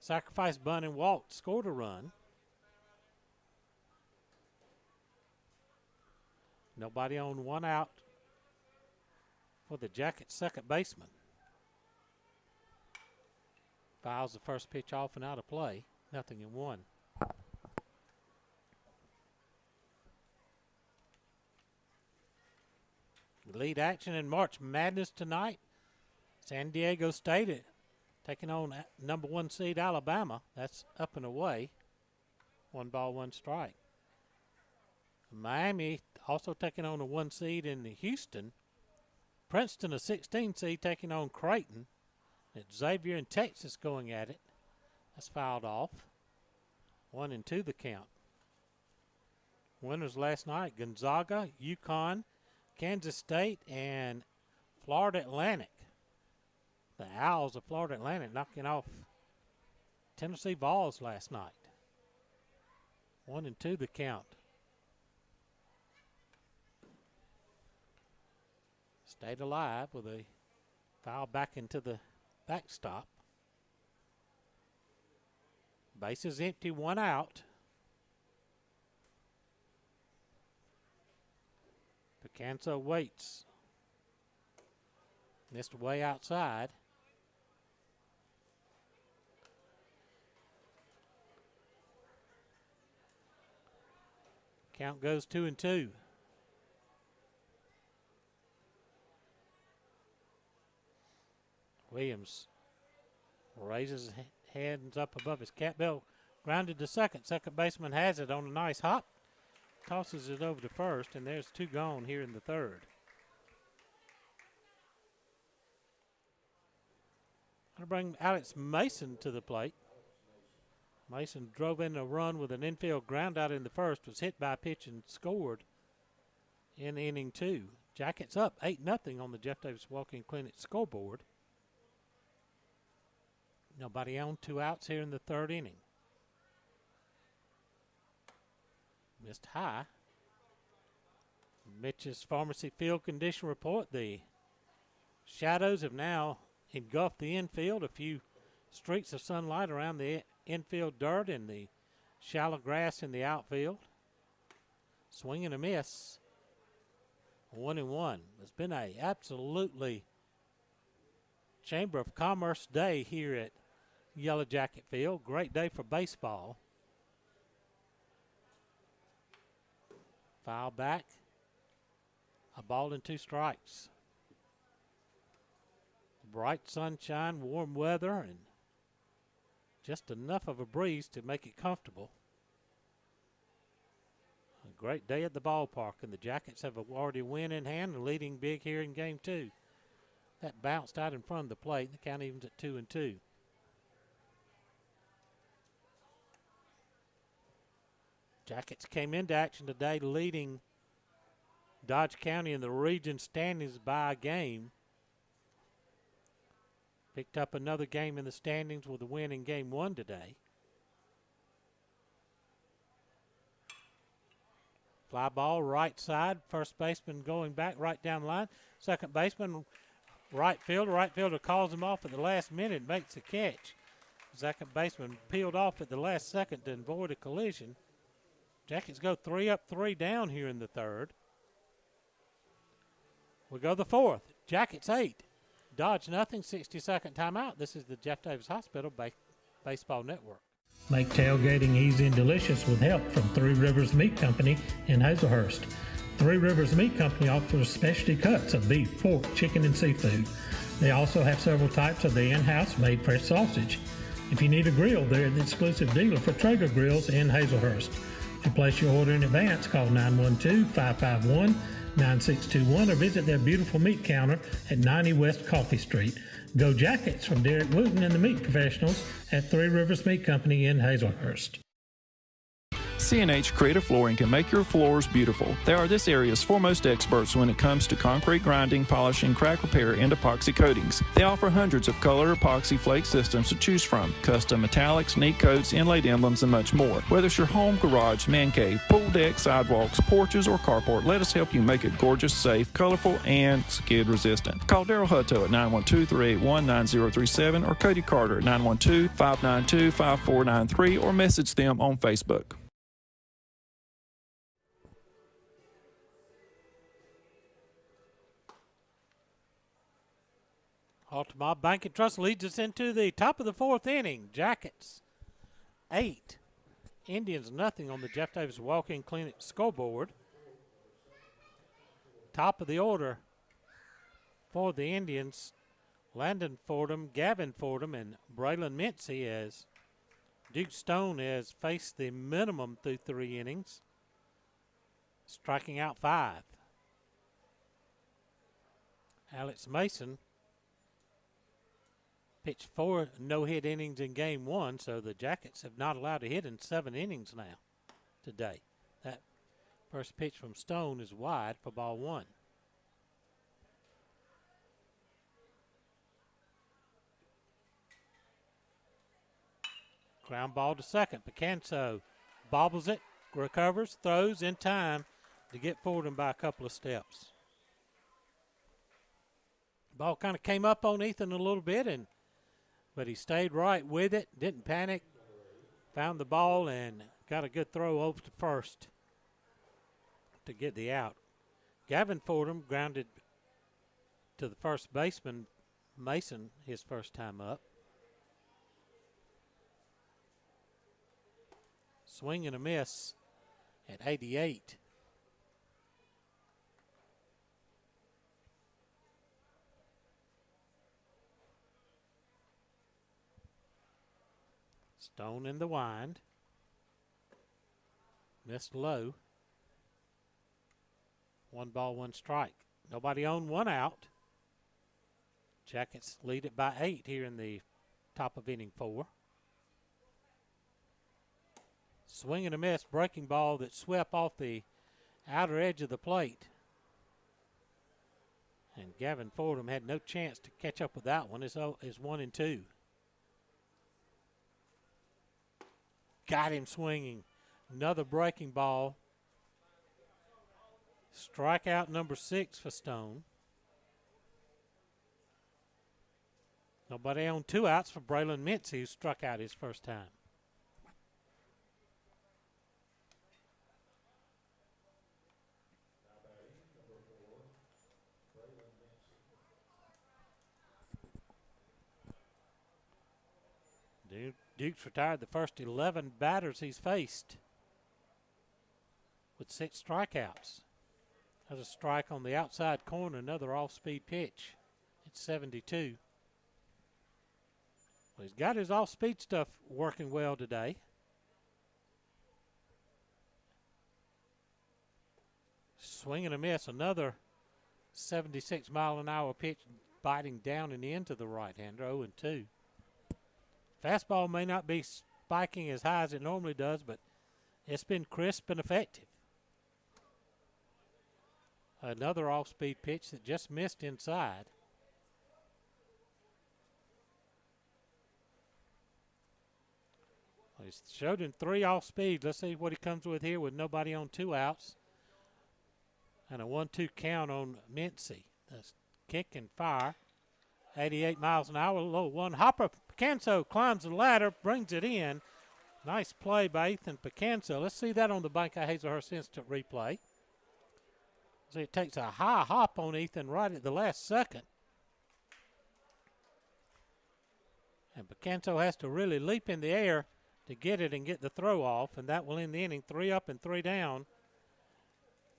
[SPEAKER 1] sacrificed bunt and walked, scored a run. Nobody on, 1 out for the Jackets' second baseman. Fouls the first pitch off and out of play. 0-1. Lead action in March Madness tonight. San Diego State taking on number 1 seed Alabama. That's up and away. 1 ball, 1 strike. Miami also taking on a 1 seed in Houston. Princeton, a 16 seed, taking on Creighton. It's Xavier in Texas going at it. That's fouled off. 1-2 the count. Winners last night, Gonzaga, UConn, Kansas State, and Florida Atlantic. The Owls of Florida Atlantic knocking off Tennessee Vols last night. 1-2 the count. Stayed alive with a foul back into the backstop. Base is empty, 1 out. Picanso waits. Missed way outside. Count goes 2-2. Williams raises his hands up above his cap belt. Grounded to second. Second baseman has it on a nice hop. Tosses it over to first, and there's 2 gone here in the third. Going to bring Alex Mason to the plate. Mason drove in a run with an infield ground out in the first, was hit by a pitch and scored in inning 2. Jackets up 8-0 on the Jeff Davis Walk-In Clinic scoreboard. Nobody on, 2 outs here in the third inning. Missed high. Mitch's Pharmacy Field Condition Report. The shadows have now engulfed the infield. A few streaks of sunlight around the infield dirt and the shallow grass in the outfield. Swing and a miss. 1-1. It's been a absolutely Chamber of Commerce day here at Yellow Jacket Field. Great day for baseball. Foul back. A ball and 2 strikes. Bright sunshine, warm weather, and Just enough of a breeze to make it comfortable. A great day at the ballpark, and the Jackets have already a win in hand and leading big here in game 2. That bounced out in front of the plate. The count evens at 2-2. Jackets came into action today leading Dodge County in the region standings by a game. Picked up another game in the standings with a win in game 1 today. Fly ball right side. First baseman going back right down the line. Second baseman right fielder. Right fielder calls him off at the last minute and makes a catch. Second baseman peeled off at the last second to avoid a collision. Jackets go 3 up, 3 down here in the third. We go the fourth. Jackets 8. Dodge nothing. 60-second timeout. This is the Jeff Davis Hospital Baseball Network.
[SPEAKER 14] Make tailgating easy and delicious with help from Three Rivers Meat Company in Hazlehurst. Three Rivers Meat Company offers specialty cuts of beef, pork, chicken, and seafood. They also have several types of the in-house made fresh sausage. If you need a grill, they're the exclusive dealer for Traeger grills in Hazlehurst. To place your order in advance, call 912-551-9621 or visit their beautiful meat counter at 90 West Coffee Street. Go Jackets from Derek Wooten and the meat professionals at Three Rivers Meat Company in Hazlehurst.
[SPEAKER 3] C&H Creative Flooring can make your floors beautiful. They are this area's foremost experts when it comes to concrete grinding, polishing, crack repair, and epoxy coatings. They offer hundreds of color epoxy flake systems to choose from, custom metallics, neat coats, inlaid emblems, and much more. Whether it's your home, garage, man cave, pool deck, sidewalks, porches, or carport, let us help you make it gorgeous, safe, colorful, and skid resistant. Call Daryl Hutto at 912-381-9037 or Cody Carter at 912-592-5493 or message them on Facebook.
[SPEAKER 1] Altamont Bank and Trust leads us into the top of the fourth inning. Jackets 8, Indians nothing on the Jeff Davis Walk-In Clinic scoreboard. Top of the order for the Indians, Landon Fordham, Gavin Fordham, and Braylon Mincy, as Duke Stone has faced the minimum through 3 innings, striking out 5. Alex Mason pitched 4 no-hit innings in game 1, so the Jackets have not allowed a hit in 7 innings now today. That first pitch from Stone is wide for ball 1. Ground ball to second. Picanso bobbles it, recovers, throws in time to get Fordham by a couple of steps. Ball kind of came up on Ethan a little bit, but he stayed right with it, didn't panic, found the ball, and got a good throw over to first to get the out. Gavin Fordham grounded to the first baseman, Mason, his first time up. Swing and a miss at 88. Stone in the wind. Missed low. 1 ball, 1 strike. Nobody on, 1 out. Jackets lead it by 8 here in the top of inning 4. Swing and a miss, breaking ball that swept off the outer edge of the plate. And Gavin Fordham had no chance to catch up with that one. It's 1-2. Got him swinging. Another breaking ball. Strikeout number 6 for Stone. Nobody on, 2 outs for Braylon Mincy, who struck out his first time. Duke's retired the first 11 batters he's faced with 6 strikeouts. Has a strike on the outside corner, another off-speed pitch. It's 72. Well, he's got his off-speed stuff working well today. Swing and a miss. Another 76-mile-an-hour pitch biting down and into the right-hander, 0-2. Fastball may not be spiking as high as it normally does, but it's been crisp and effective. Another off-speed pitch that just missed inside. Well, he's showed him 3 off-speed. Let's see what he comes with here with nobody on 2 outs. And a 1-2 count on Mincy. That's kick and fire. 88 miles an hour, low one. Hopper Picanso climbs the ladder, brings it in. Nice play by Ethan Picanso. Let's see that on the Bank of Hazlehurst instant replay. See, it takes a high hop on Ethan right at the last second. And Picanso has to really leap in the air to get it and get the throw off, and that will end the inning. 3 up and 3 down.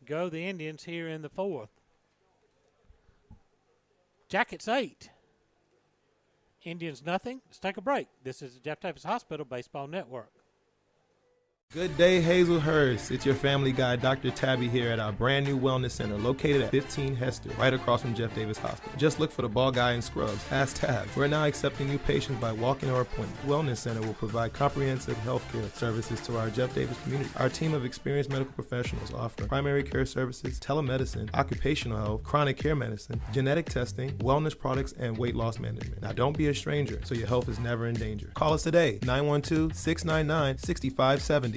[SPEAKER 1] Go the Indians here in the 4th. Jackets 8. Indians nothing. Let's take a break. This is the Jeff Davis Hospital Baseball Network.
[SPEAKER 4] Good day, Hazlehurst. It's your family guy, Dr. Tabby, here at our brand new wellness center located at 15 Hester, right across from Jeff Davis Hospital. Just look for the ball guy in scrubs. Ask Tab. We're now accepting new patients by walk-in or appointment. The wellness center will provide comprehensive health care services to our Jeff Davis community. Our team of experienced medical professionals offer primary care services, telemedicine, occupational health, chronic care medicine, genetic testing, wellness products, and weight loss management. Now, don't be a stranger so your health is never in danger. Call us today, 912-699-6570.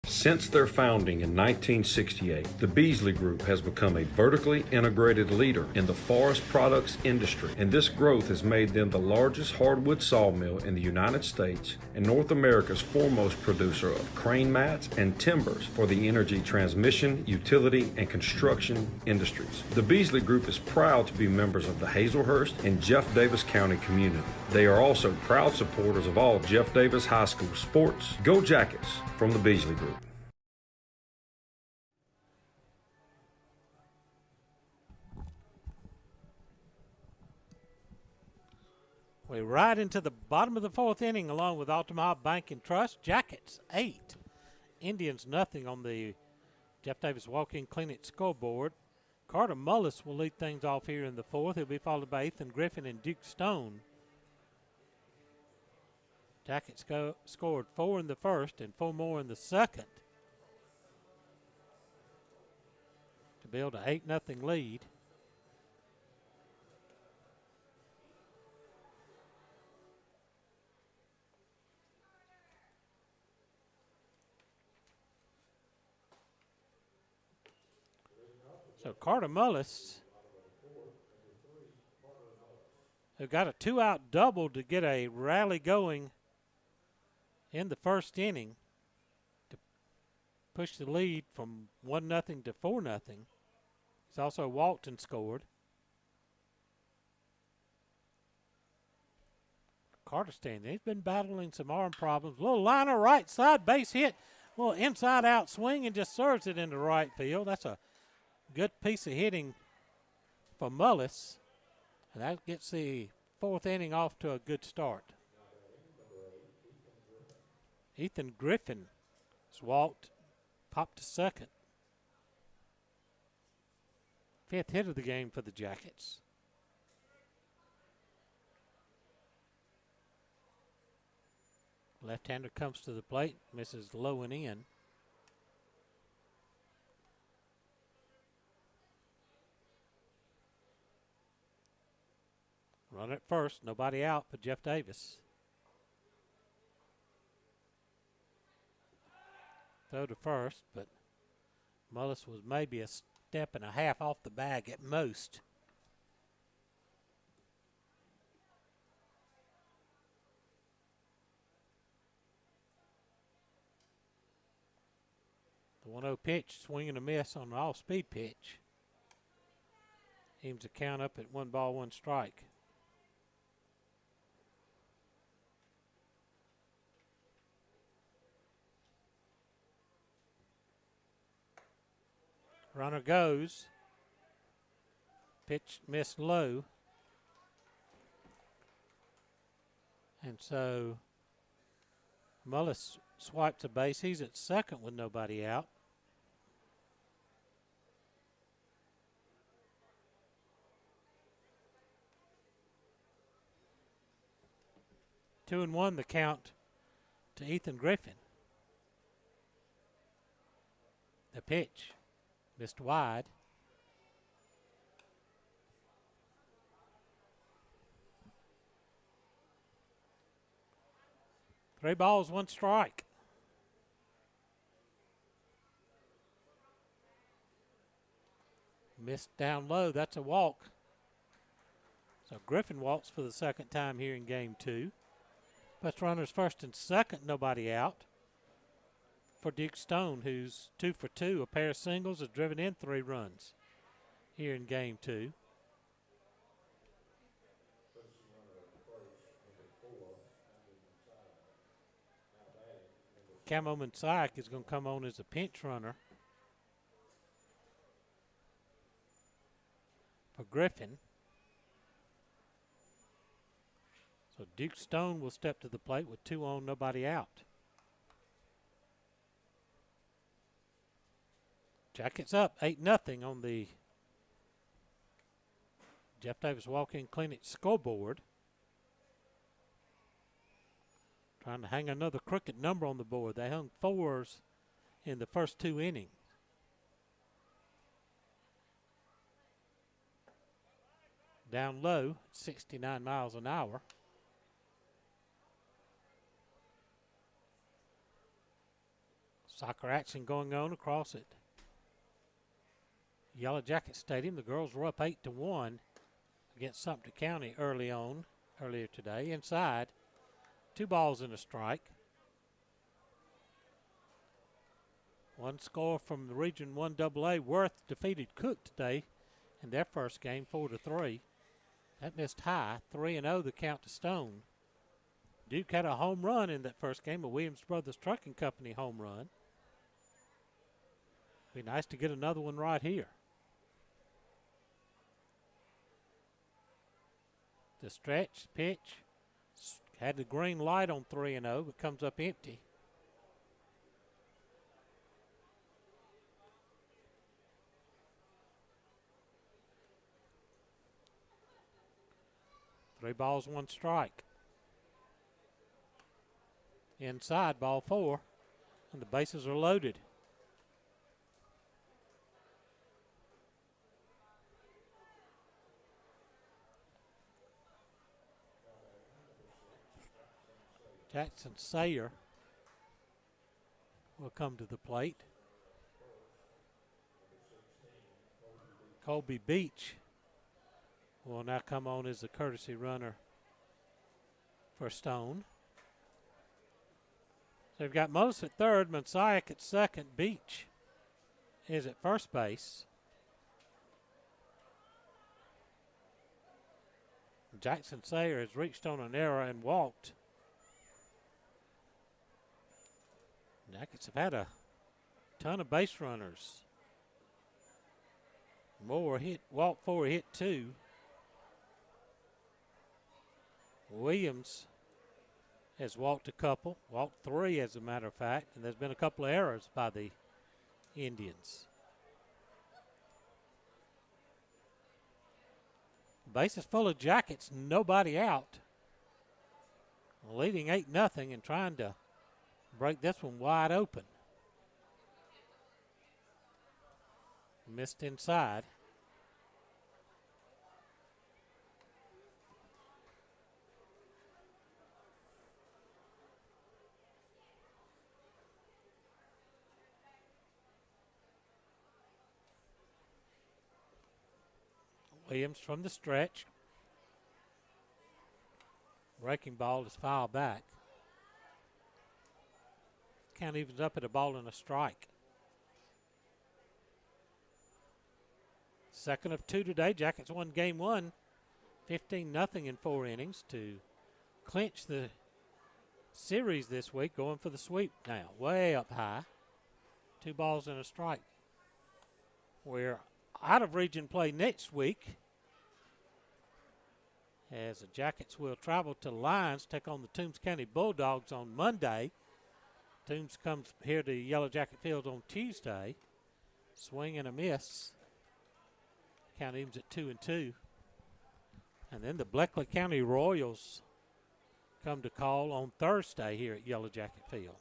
[SPEAKER 5] Since their founding in 1968, the Beasley Group has become a vertically integrated leader in the forest products industry, and this growth has made them the largest hardwood sawmill in the United States and North America's foremost producer of crane mats and timbers for the energy transmission, utility, and construction industries. The Beasley Group is proud to be members of the Hazlehurst and Jeff Davis County community. They are also proud supporters of all Jeff Davis High School sports. Go Jackets from the Beasley Group.
[SPEAKER 1] We ride into the bottom of the 4th inning along with Altamaha Bank and Trust. Jackets 8, Indians nothing on the Jeff Davis walk-in clinic scoreboard. Carter Mullis will lead things off here in the 4th. He'll be followed by Ethan Griffin and Duke Stone. Jackets scored 4 in the 1st and 4 more in the 2nd to build an 8-0 lead. So Carter Mullis, who got a 2-out double to get a rally going in the 1st inning to push the lead from 1-0 to 4-0. He's also walked and scored. Carter standing. He's been battling some arm problems. Little liner right side, base hit. Little inside-out swing and just serves it into right field. That's a good piece of hitting for Mullis. And that gets the 4th inning off to a good start. Ethan Griffin has walked, popped to second. 5th hit of the game for the Jackets. Left-hander comes to the plate, misses low and in. Run at first, nobody out but Jeff Davis. Throw to first, but Mullis was maybe a step and a half off the bag at most. The 1-0 pitch, swing and a miss on an off-speed pitch. Aims a count up at 1-1 strike. Runner goes. Pitch missed low. And so Mullis swipes a base. He's at second with nobody out. Two and one the count to Ethan Griffin. The pitch missed wide. Three balls, one strike. Missed down low. That's a walk. So Griffin walks for the second time here in game two. Puts runners first and second, nobody out. For Duke Stone, who's 2 for 2. A pair of singles has driven in 3 runs here in game two. Camo Mansayak is going to come on as a pinch runner for Griffin. So Duke Stone will step to the plate with 2 on, nobody out. Jackets up 8-0 on the Jeff Davis Walk-In Clinic scoreboard. Trying to hang another crooked number on the board. They hung 4s in the first 2 innings. Down low, 69 miles an hour. Soccer action going on across it. Yellow Jacket Stadium. The girls were up 8-1 against Sumter County earlier today. Inside, 2 balls and a strike. One score from the Region 1 AA. Worth defeated Cook today in their first game, 4-3. That missed high, 3-0 the count to Stone. Duke had a home run in that first game, a Williams Brothers Trucking Company home run. Be nice to get another one right here. The stretch, pitch, had the green light on 3-0, but comes up empty. Three balls, one strike. Inside, ball 4, and the bases are loaded. Jackson Sayer will come to the plate. Colby Beach will now come on as the courtesy runner for Stone. So we've got Mullis at third, Mansayak at second, Beach is at first base. Jackson Sayer has reached on an error and walked. Jackets have had a ton of base runners. Moore walked 4, hit 2. Williams has walked a couple, walked 3 as a matter of fact, and there's been a couple of errors by the Indians. Bases full of Jackets, nobody out. Leading 8-0 and trying to break this one wide open. Missed inside. Williams from the stretch. Breaking ball is fouled back. Count evens up at a ball and a strike. Second of 2 today. Jackets won game 1, 15-0 in 4 innings to clinch the series this week, going for the sweep now. Way up high. 2 balls and a strike. We're out of region play next week. as the Jackets will travel to Lyons, take on the Toombs County Bulldogs on Monday. Toombs comes here to Yellow Jacket Field on Tuesday. Swing and a miss. Count evens at 2-2. And then the Bleckley County Royals come to call on Thursday here at Yellow Jacket Field.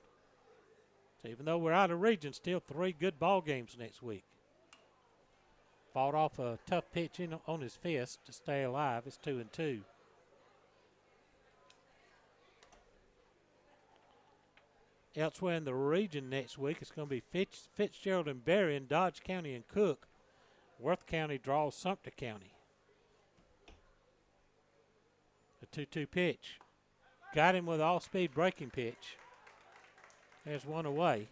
[SPEAKER 1] So even though we're out of region, still 3 good ball games next week. Fought off a tough pitch on his fist to stay alive. It's 2-2. Elsewhere in the region next week, it's going to be Fitzgerald and Berrien, Dodge County and Cook. Worth County draws Sumter County. The 2-2 pitch. Got him with all-speed breaking pitch. There's one away.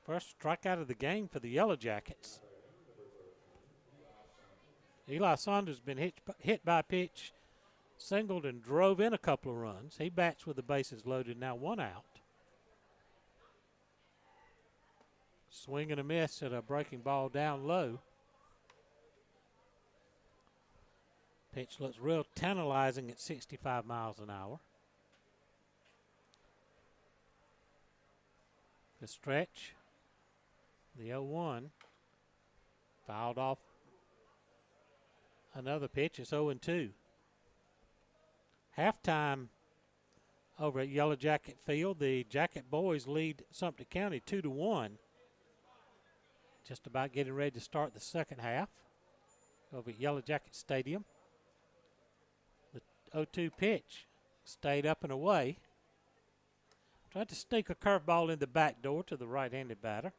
[SPEAKER 1] First strikeout of the game for the Yellow Jackets. Eli Saunders has been hit by a pitch, singled and drove in a couple of runs. He bats with the bases loaded, now 1 out. Swing and a miss at a breaking ball down low. Pitch looks real tantalizing at 65 miles an hour. The stretch, the 0-1, fouled off another pitch. It's 0-2. Halftime over at Yellow Jacket Field, the Jacket boys lead Sumter County 2-1. Just about getting ready to start the second half over at Yellow Jacket Stadium. The 0-2 pitch stayed up and away. Tried to sneak a curveball in the back door to the right-handed batter.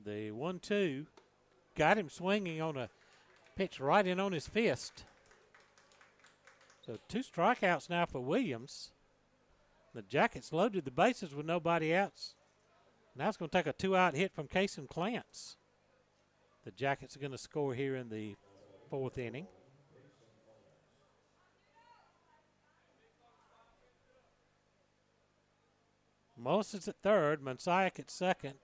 [SPEAKER 1] The 1-2 got him swinging on a pitch right in on his fist. So 2 strikeouts now for Williams. The Jackets loaded the bases with nobody outs. Now it's going to take a 2-out hit from Kason Clance. The Jackets are going to score here in the 4th inning. Mullis is at third, Mansiak at second.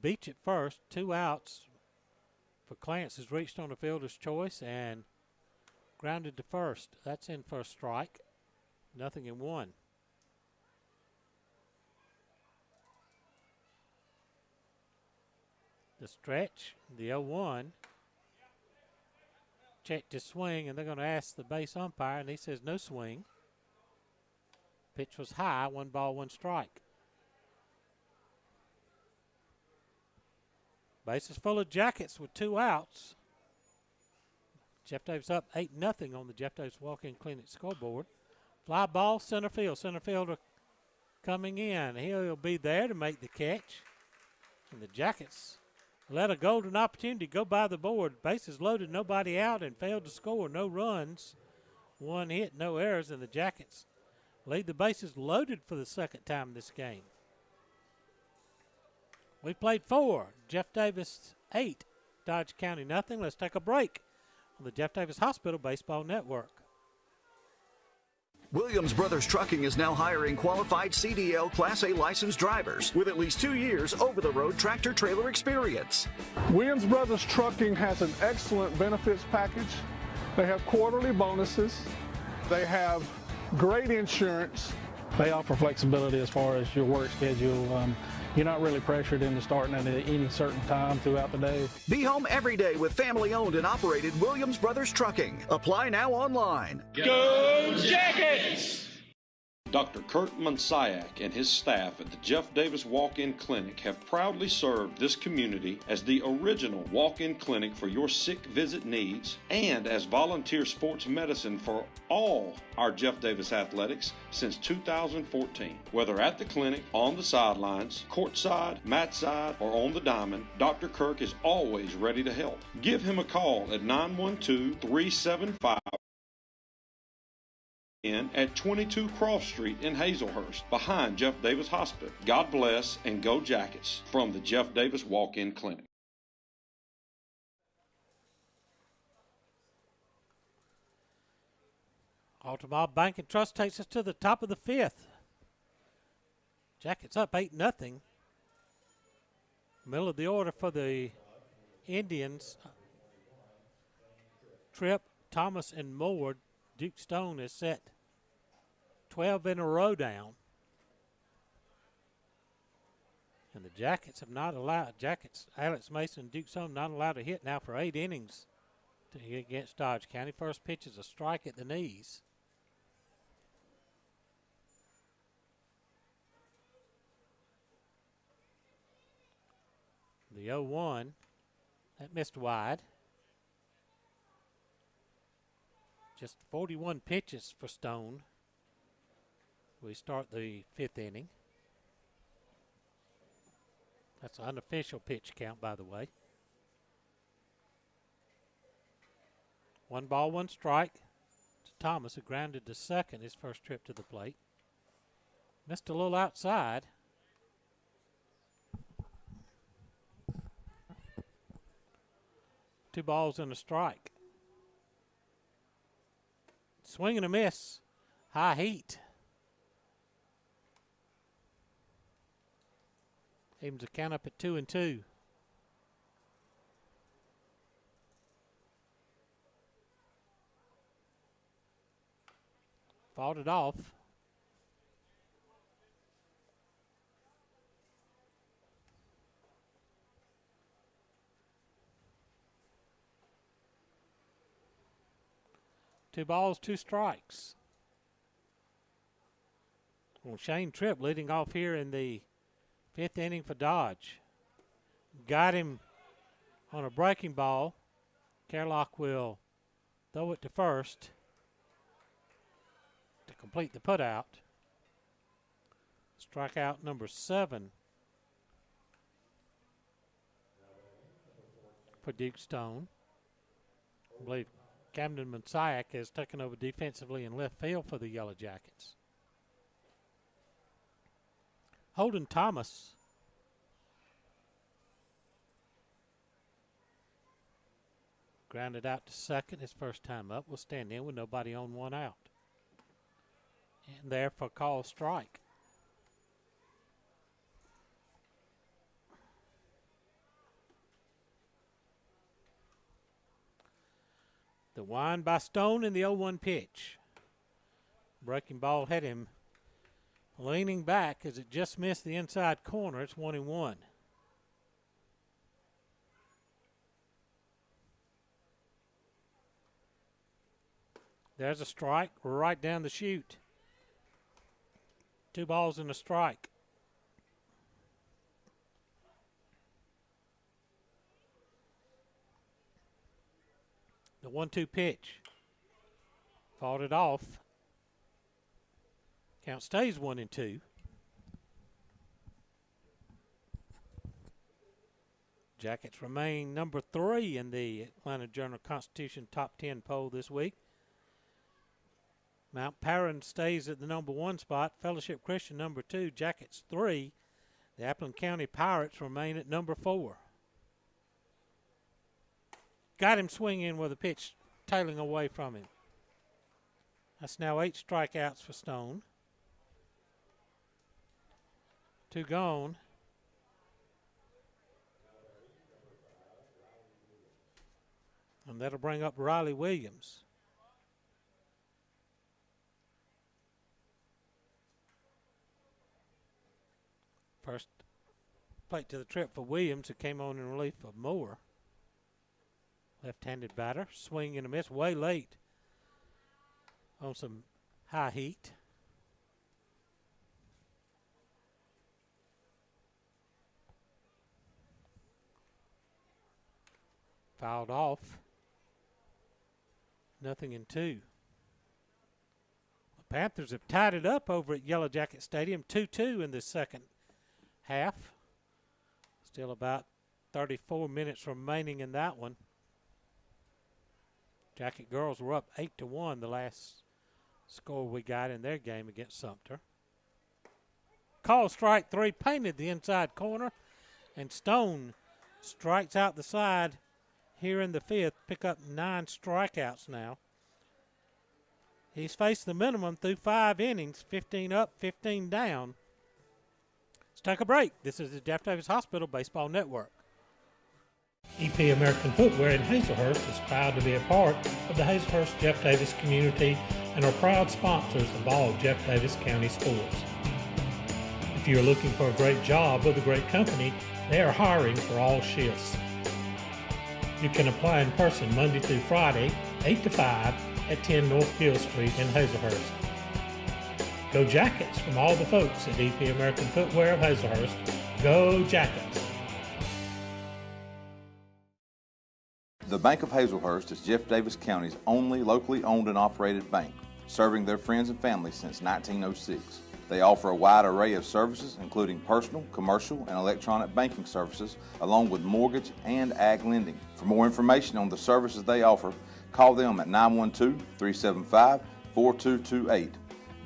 [SPEAKER 1] Beach at first, 2 outs for Clance has reached on a fielder's choice and grounded to first. That's in for a strike. 0-1. The stretch, the 0-1. Checked his swing, and they're going to ask the base umpire, and he says no swing. Pitch was high, 1 ball, 1 strike. Bases full of Jackets with 2 outs. Jeff Davis up 8-0 on the Jeff Davis Walk-In Clinic scoreboard. Fly ball, center field. Center fielder coming in. He'll be there to make the catch. And the Jackets let a golden opportunity go by the board. Bases loaded, nobody out, and failed to score. No runs, 1 hit, no errors, and the Jackets lead the bases loaded for the second time this game. We played 4, Jeff Davis 8, Dodge County 0. Let's take a break on the Jeff Davis Hospital Baseball Network.
[SPEAKER 6] Williams Brothers Trucking is now hiring qualified CDL Class A licensed drivers with at least 2 years over-the-road tractor-trailer experience.
[SPEAKER 7] Williams Brothers Trucking has an excellent benefits package. They have quarterly bonuses. They have great insurance.
[SPEAKER 8] They offer flexibility as far as your work schedule. You're not really pressured into starting at any certain time throughout the day.
[SPEAKER 6] Be home every day with family-owned and operated Williams Brothers Trucking. Apply now online.
[SPEAKER 9] Go Jackets!
[SPEAKER 5] Dr. Kurt Mansiak and his staff at the Jeff Davis Walk-In Clinic have proudly served this community as the original walk-in clinic for your sick visit needs and as volunteer sports medicine for all our Jeff Davis athletics since 2014. Whether at the clinic, on the sidelines, courtside, mat side, or on the diamond, Dr. Kirk is always ready to help. Give him a call at 912-375 at 22 Cross Street in Hazlehurst, behind Jeff Davis Hospital. God bless and go Jackets from the Jeff Davis Walk-In Clinic.
[SPEAKER 1] Altamont Bank and Trust takes us to the top of the 5th. Jackets up 8-0. Middle of the order for the Indians. Tripp, Thomas, and Moore. Duke Stone is set 12 in a row down. And the Jackets have not allowed, Alex Mason, Duke Stone not allowed to hit now for 8 innings against Dodge County. First pitch is a strike at the knees. The 0-1, that missed wide. Just 41 pitches for Stone. We start the 5th inning. That's an unofficial pitch count, by the way. 1 ball, 1 strike to Thomas, who grounded to second his first trip to the plate. Missed a little outside. Two balls and a strike. Swing and a miss. High heat. Evens the count up at 2-2. Fought it off. Two balls, 2 strikes. Well, Shane Tripp leading off here in the 5th inning for Dodge. Got him on a breaking ball. Kerlock will throw it to first to complete the putout. Strikeout number 7 for Duke Stone. I believe Camden Messiah has taken over defensively in left field for the Yellow Jackets. Holden Thomas grounded out to second his first time up. Will stand in with nobody on, 1 out. And there for call strike. The wind by Stone in the 0-1 pitch. Breaking ball had him leaning back as it just missed the inside corner. It's 1-1. There's a strike right down the chute. 2 balls and a strike. The 1-2 pitch. Fought it off. Count stays 1-2. Jackets remain number 3 in the Atlanta Journal-Constitution Top 10 poll this week. Mount Paran stays at the number 1 spot. Fellowship Christian number 2. Jackets 3. The Appleton County Pirates remain at number 4. Got him swinging with a pitch tailing away from him. That's now 8 strikeouts for Stone. 2 gone. And that'll bring up Riley Williams. First plate to the trip for Williams, who came on in relief of Moore. Left-handed batter, swing and a miss, way late on some high heat. Fouled off. 0-2. The Panthers have tied it up over at Yellow Jacket Stadium, 2-2 in the second half. Still about 34 minutes remaining in that one. Jacket girls were up 8-1 the last score we got in their game against Sumter. Call strike 3, painted the inside corner, and Stone strikes out the side here in the 5th, pick up 9 strikeouts now. He's faced the minimum through 5 innings, 15 up, 15 down. Let's take a break. This is the Jeff Davis Hospital Baseball Network.
[SPEAKER 14] EP American Footwear in Hazlehurst is proud to be a part of the Hazlehurst Jeff Davis community and are proud sponsors of all Jeff Davis County sports. If you are looking for a great job with a great company, they are hiring for all shifts. You can apply in person Monday through Friday, 8 to 5 at 10 North Gill Street in Hazlehurst. Go Jackets from all the folks at EP American Footwear of Hazlehurst. Go Jackets!
[SPEAKER 10] The Bank of Hazlehurst is Jeff Davis County's only locally owned and operated bank, serving their friends and family since 1906. They offer a wide array of services, including personal, commercial, and electronic banking services, along with mortgage and ag lending. For more information on the services they offer, call them at 912-375-4228.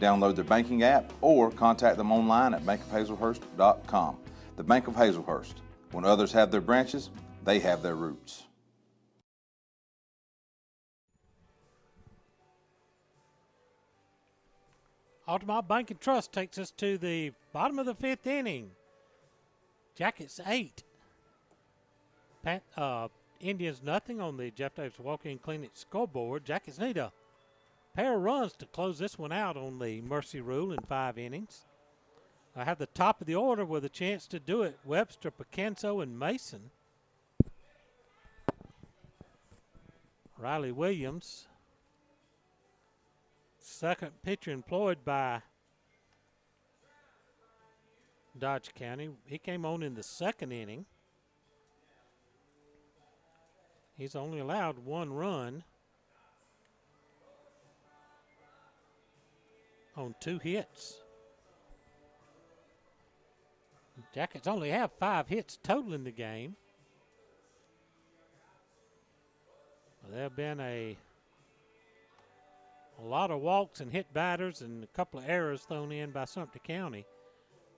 [SPEAKER 10] Download their banking app or contact them online at bankofhazlehurst.com. The Bank of Hazlehurst. When others have their branches, they have their roots.
[SPEAKER 1] Altamont Bank and Trust takes us to the bottom of the 5th inning. Jackets 8. Indians nothing on the Jeff Davis Walk-In Clinic scoreboard. Jackets need a pair of runs to close this one out on the mercy rule in 5 innings. I have the top of the order with a chance to do it. Webster, Picanso, and Mason. Riley Williams, second pitcher employed by Dodge County. He came on in the 2nd inning. He's only allowed 1 run on 2 hits. Jackets only have 5 hits total in the game. There have been a lot of walks and hit batters and a couple of errors thrown in by Sumter County.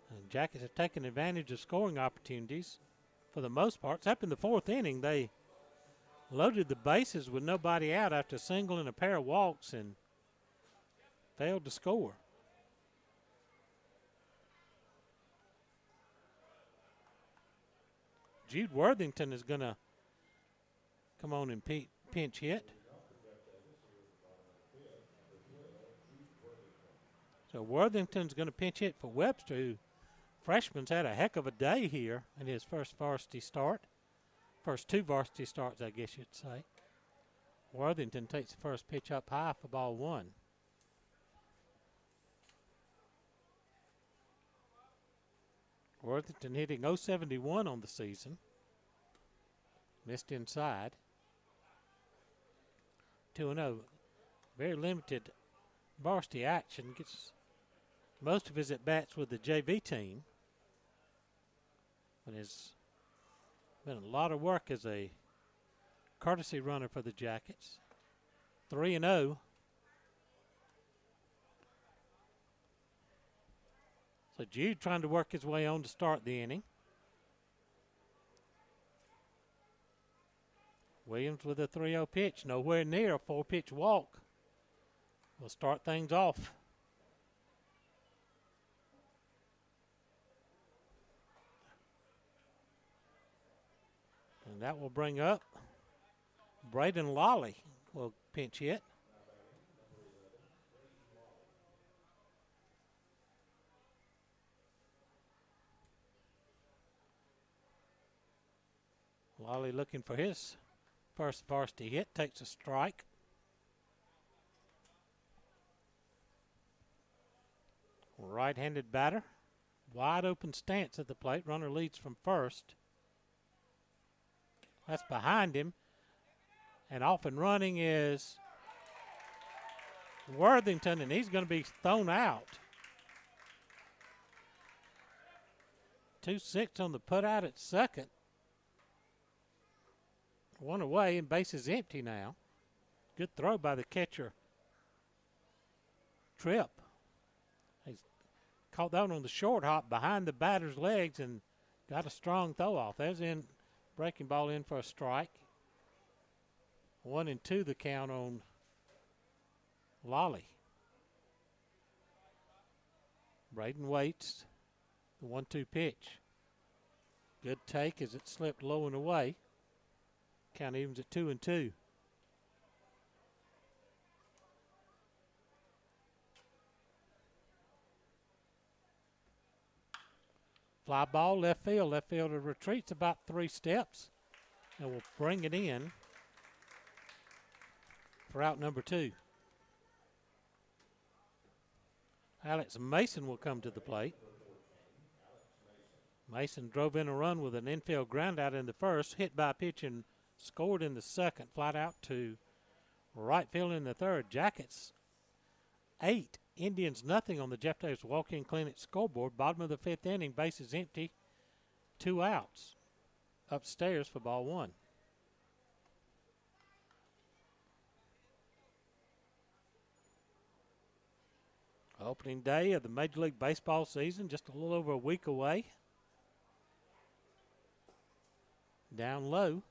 [SPEAKER 1] And Jackets have taken advantage of scoring opportunities for the most part. Except in the 4th inning, they loaded the bases with nobody out after a single and a pair of walks and failed to score. Jude Worthington is going to come on and pinch hit. So Worthington's going to pinch hit for Webster, who freshman's had a heck of a day here in his first varsity start. First 2 varsity starts, I guess you'd say. Worthington takes the first pitch up high for ball 1. Worthington hitting .071 on the season. Missed inside. 2-0. Very limited varsity action. Gets most of his at-bats with the JV team. But has been a lot of work as a courtesy runner for the Jackets. 3-0. So Jude trying to work his way on to start the inning. Williams with a 3-0 pitch, nowhere near a 4-pitch walk. We'll start things off. And that will bring up Braden Lawley will pinch hit. Lawley looking for his first varsity hit, takes a strike. Right-handed batter, wide open stance at the plate. Runner leads from first. That's behind him. And off and running is Worthington, and he's going to be thrown out. 2-6 on the putout at second. 1 away, and base is empty now. Good throw by the catcher, Tripp. He's caught that one on the short hop behind the batter's legs and got a strong throw off. There's in breaking ball in for a strike. 1-2 the count on Lawley. Braden waits. The 1-2 pitch. Good take as it slipped low and away. Count evens at 2-2. Fly ball, left field. Left fielder retreats about 3 steps and will bring it in for out number 2. Alex Mason will come to the plate. Mason drove in a run with an infield ground out in the first, hit by a pitch and scored in the second. Flight out to right field in the third. Jackets 8, Indians nothing on the Jeff Davis walk-in clinic scoreboard. Bottom of the 5th inning, bases empty, 2 outs. Upstairs for ball 1. Opening day of the Major League Baseball season, just a little over a week away. Down low.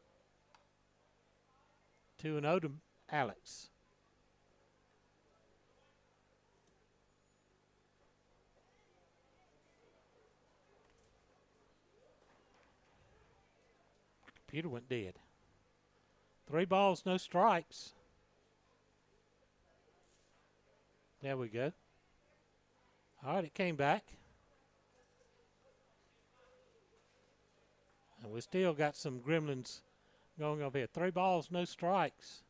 [SPEAKER 1] 2-0 to Alex. Computer went dead. 3 balls, no strikes. There we go. All right, it came back. And we still got some gremlins going over here. 3 balls, no strikes.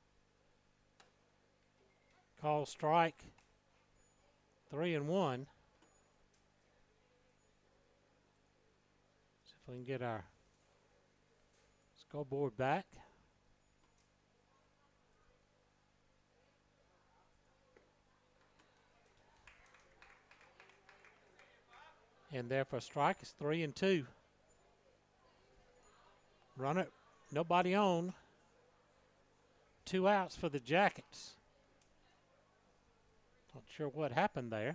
[SPEAKER 1] Call strike. 3-1. See if we can get our scoreboard back. And there for a strike is 3-2. Runner, nobody on. 2 outs for the Jackets. Not sure what happened there.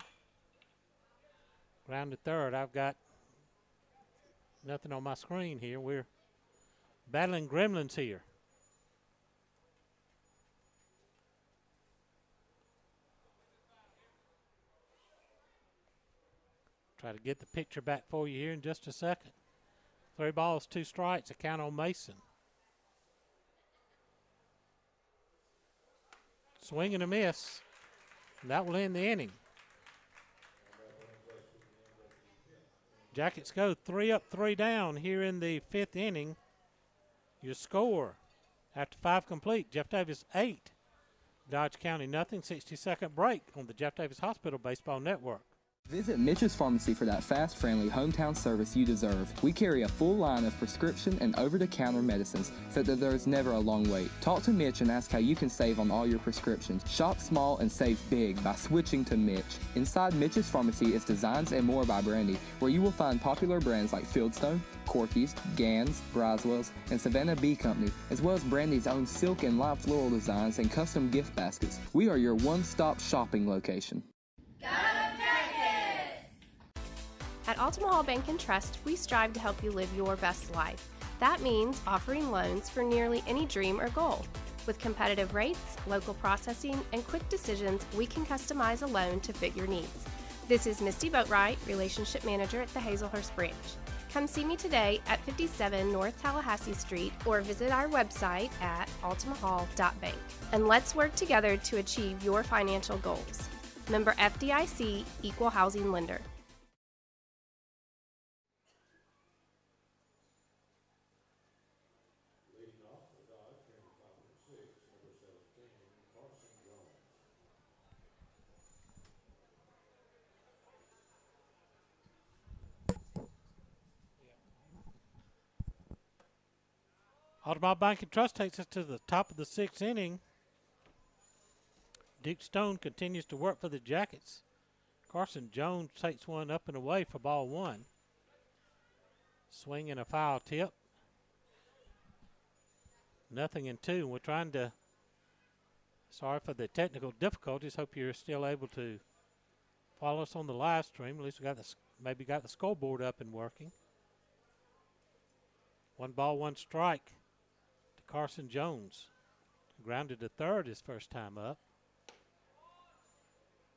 [SPEAKER 1] Ground to third. I've got nothing on my screen here. We're battling gremlins here. Try to get the picture back for you here in just a second. 3 balls, 2 strikes, a count on Mason. Swing and a miss. And that will end the inning. Jackets go 3 up, 3 down here in the 5th inning. Your score after 5 complete, Jeff Davis 8, Dodge County nothing. 60-second break on the Jeff Davis Hospital Baseball Network.
[SPEAKER 11] Visit Mitch's Pharmacy for that fast, friendly hometown service you deserve. We carry a full line of prescription and over-the-counter medicines so that there's never a long wait. Talk to Mitch and ask how you can save on all your prescriptions. Shop small and save big by switching to Mitch. Inside Mitch's Pharmacy is Designs and More by Brandy, where you will find popular brands like Fieldstone, Corky's, Gans, Braswell's, and Savannah Bee Company, as well as Brandy's own silk and live floral designs and custom gift baskets. We are your one-stop shopping location.
[SPEAKER 12] At Altamahal Bank and Trust, we strive to help you live your best life. That means offering loans for nearly any dream or goal. With competitive rates, local processing, and quick decisions, we can customize a loan to fit your needs. This is Misty Boatwright, Relationship Manager at the Hazlehurst branch. Come see me today at 57 North Tallahassee Street or visit our website at altamahal.bank. And let's work together to achieve your financial goals. Member FDIC, Equal Housing Lender.
[SPEAKER 1] Altamahal Bank and Trust takes us to the top of the 6th inning. Duke Stone continues to work for the Jackets. Carson Jones takes one up and away for ball 1. Swing and a foul tip. 0-2. We're trying to, sorry for the technical difficulties. Hope you're still able to follow us on the live stream. At least we got maybe got the scoreboard up and working. 1 ball, 1 strike. Carson Jones. Grounded to third his first time up.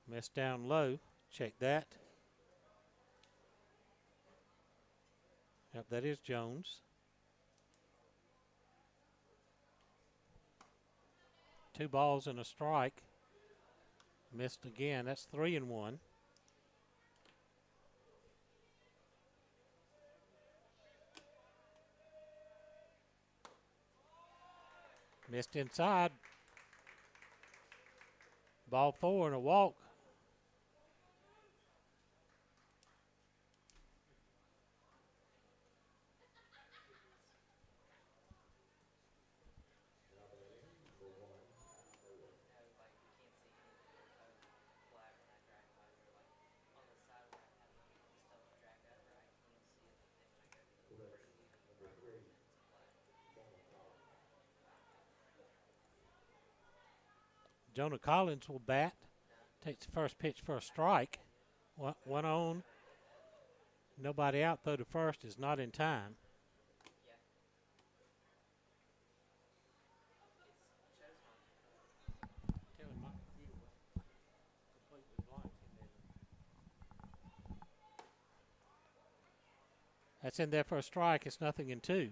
[SPEAKER 1] Missed down low. Check that. Yep, that is Jones. 2 balls and a strike. Missed again. That's 3-1. Missed inside. Ball 4 and a walk. Jonah Collins will bat. Takes the first pitch for a strike. One on. Nobody out. Throw to first is not in time. That's in there for a strike. It's 0-2.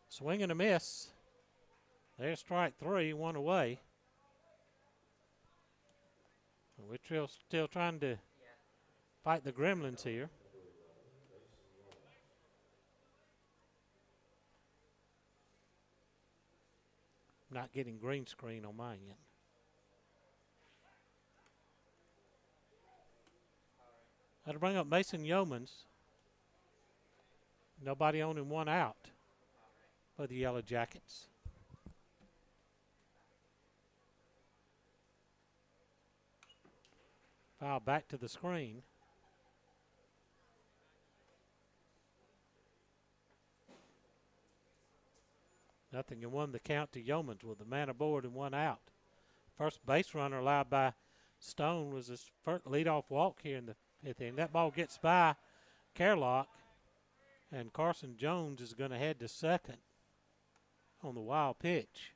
[SPEAKER 1] Swing and a miss. There's strike 3, 1 away. We're still trying to fight the Gremlins here. Not getting green screen on my end. That'll bring up Mason Yeomans. Nobody on and 1 out for the Yellow Jackets. Foul back to the screen. Nothing and 1 the count to Yeomans with a man aboard and 1 out. First base runner allowed by Stone was his first leadoff walk here in the 5th inning. That ball gets by Kerlock, and Carson Jones is going to head to second on the wild pitch.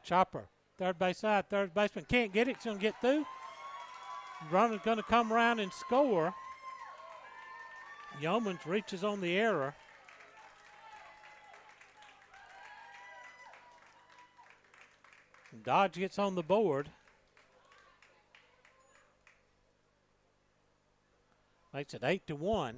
[SPEAKER 1] Chopper, third base side, third baseman can't get it. It's going to get through. Runner's going to come around and score. Yeomans reaches on the error. Dodge gets on the board. Makes it 8-1.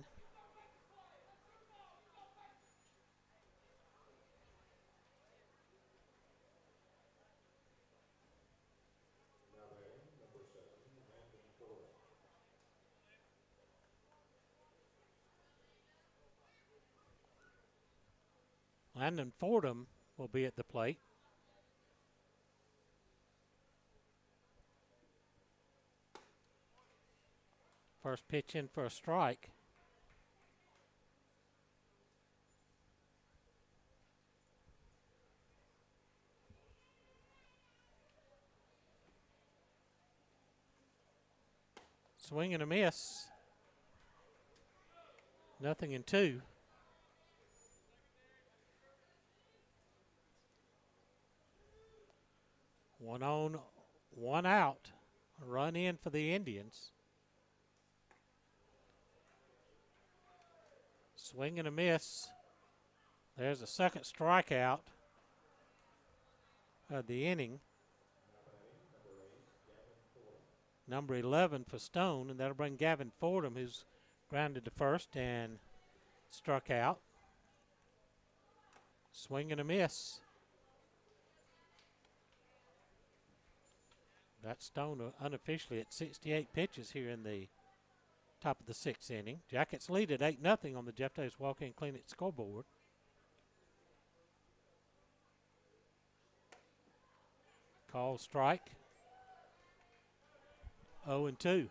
[SPEAKER 1] Landon Fordham will be at the plate. First pitch in for a strike. Swing and a miss. 0-2. One on, 1 out. A run in for the Indians. Swing and a miss. There's a second strikeout of the inning. Number 11 for Stone, and that'll bring Gavin Fordham, who's grounded to first and struck out. Swing and a miss. That's Stone unofficially at 68 pitches here in the top of the 6th inning. Jackets lead at 8-0 on the Jeff Davis Walk-In Clinic scoreboard. Call strike. 0-2.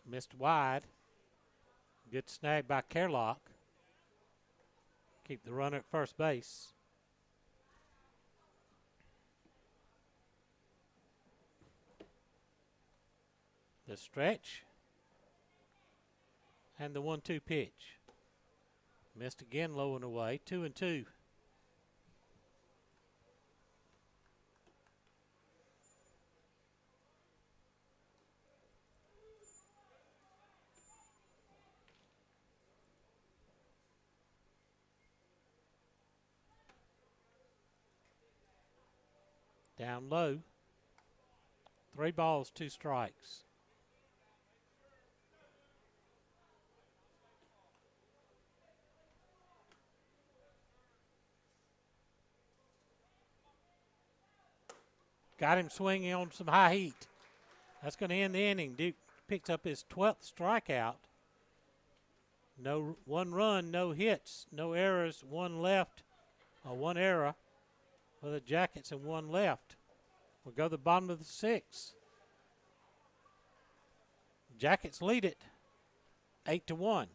[SPEAKER 1] Missed wide. Good snag by Kerlock. Keep the runner at first base. The stretch. And the 1-2 pitch. Missed again, low and away. 2-2. Down low. 3 balls, 2 strikes. Got him swinging on some high heat. That's going to end the inning. Duke picks up his 12th strikeout. No 1 run, no hits, no errors, 1 left, or 1 error for the Jackets and 1 left. We'll go to the bottom of the 6th. Jackets lead it 8-1.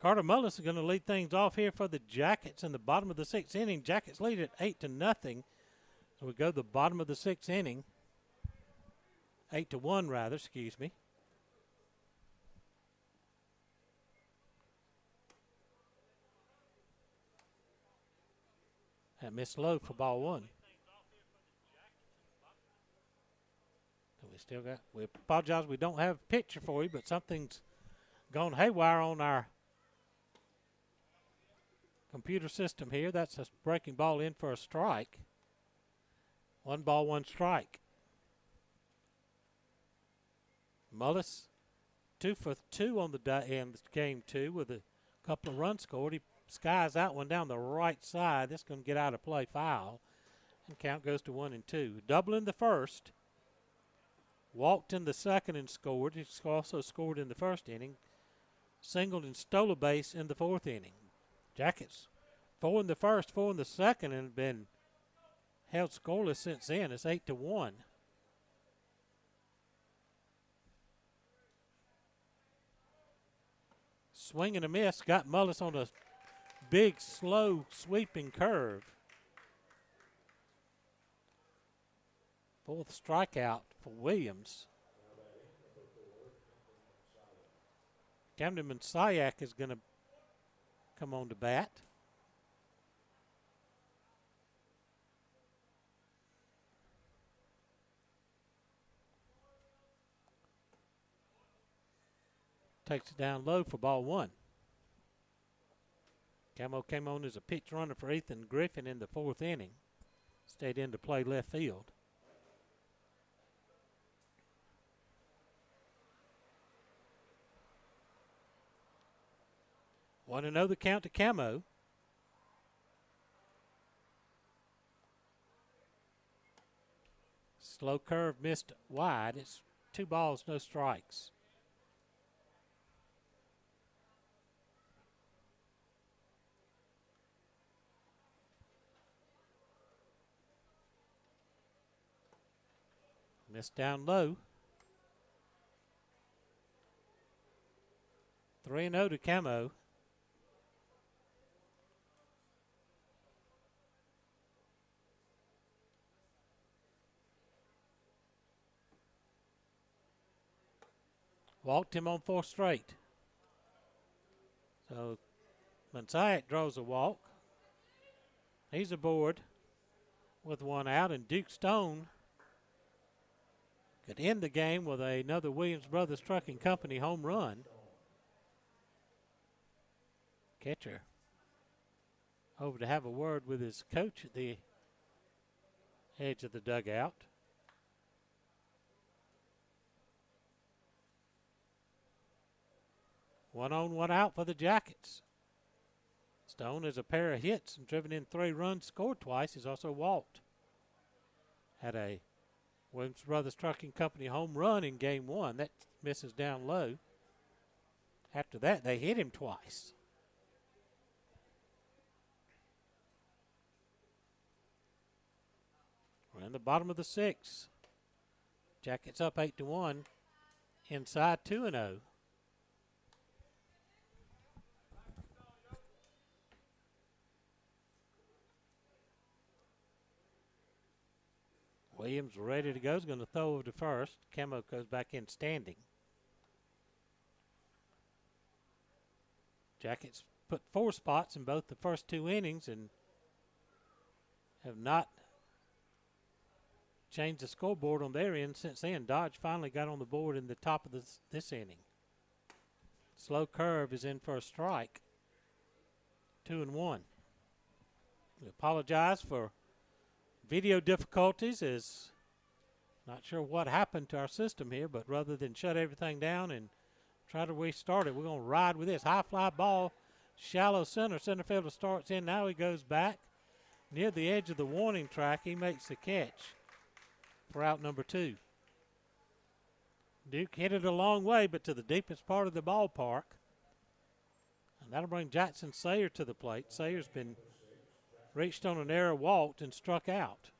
[SPEAKER 1] Carter Mullis is going to lead things off here for the Jackets in the bottom of the 6th inning. Jackets lead it 8-0. So we go to the bottom of the 6th inning. 8-1 rather, excuse me. That missed low for ball 1. So we apologize, we don't have a picture for you, but something's gone haywire on our computer system here. That's a breaking ball in for a strike. 1 ball, 1 strike. Mullis 2 for 2 on the in game 2 with a couple of runs scored. He skies that one down the right side. This is going to get out of play, foul, and count goes to 1-2. Double in the first. Walked in the second and scored. He also scored in the first inning. Singled and stole a base in the 4th inning. Jackets 4 in the first, 4 in the second, and have been held scoreless since then. It's 8-1. Swing and a miss. Got Mullis on a big, slow, sweeping curve. 4th strikeout for Williams. Camden Sayak is going to come on to bat. Takes it down low for ball 1. Camo came on as a pitch runner for Ethan Griffin in the 4th inning. Stayed in to play left field. 1-0 the count to Camo. Slow curve missed wide. It's 2 balls, no strikes. Missed down low. 3-0 to Camo. Walked him on 4 straight. So Mansayak draws a walk. He's aboard with 1 out, and Duke Stone could end the game with another Williams Brothers Trucking Company home run. Catcher over to have a word with his coach at the edge of the dugout. One on, 1 out for the Jackets. Stone has a pair of hits and driven in 3 runs, scored twice. He's also walked. Had a Williams Brothers Trucking Company home run in game 1. That misses down low. After that, they hit him twice. We're in the bottom of the 6th. Jackets up 8-1. Inside 2-0. Williams ready to go. Is going to throw over to first. Camo goes back in standing. Jackets put 4 spots in both the first 2 innings and have not changed the scoreboard on their end since then. Dodge finally got on the board in the top of this inning. Slow curve is in for a strike. 2-1. We apologize for video difficulties. Is not sure what happened to our system here, but rather than shut everything down and try to restart it, we're going to ride with this. High fly ball, shallow center. Center fielder starts in. Now he goes back near the edge of the warning track. He makes the catch for out number 2. Duke hit it a long way, but to the deepest part of the ballpark. And that'll bring Jackson Sayer to the plate. Sayer's been reached on an error, walked, and struck out.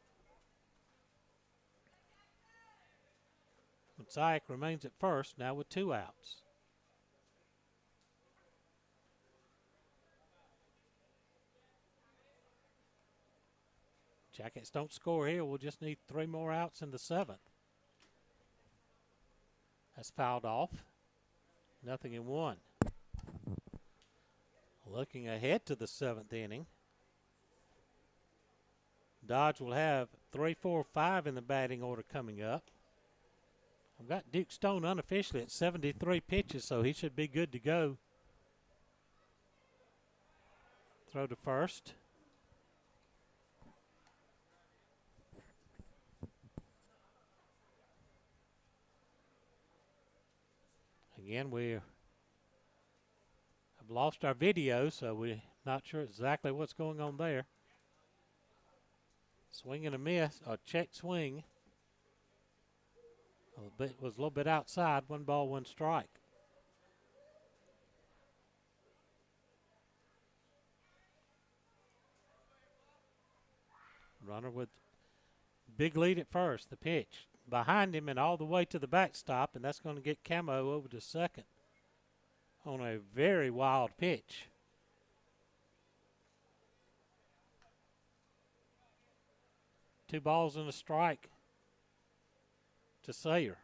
[SPEAKER 1] Mansayak remains at first, now with 2 outs. Jackets don't score here. We'll just need 3 more outs in the 7th. That's fouled off. 0-1. Looking ahead to the 7th inning. Dodge will have 3, 4, 5 in the batting order coming up. I've got Duke Stone unofficially at 73 pitches, so he should be good to go. Throw to first. Again, we have lost our video, so we're not sure exactly what's going on there. Swing and a miss, a check swing. Was a little bit outside. 1 ball, 1 strike. Runner with big lead at first. The pitch behind him and all the way to the backstop, and that's going to get Camo over to second on a very wild pitch. Two balls and a strike to Sayer.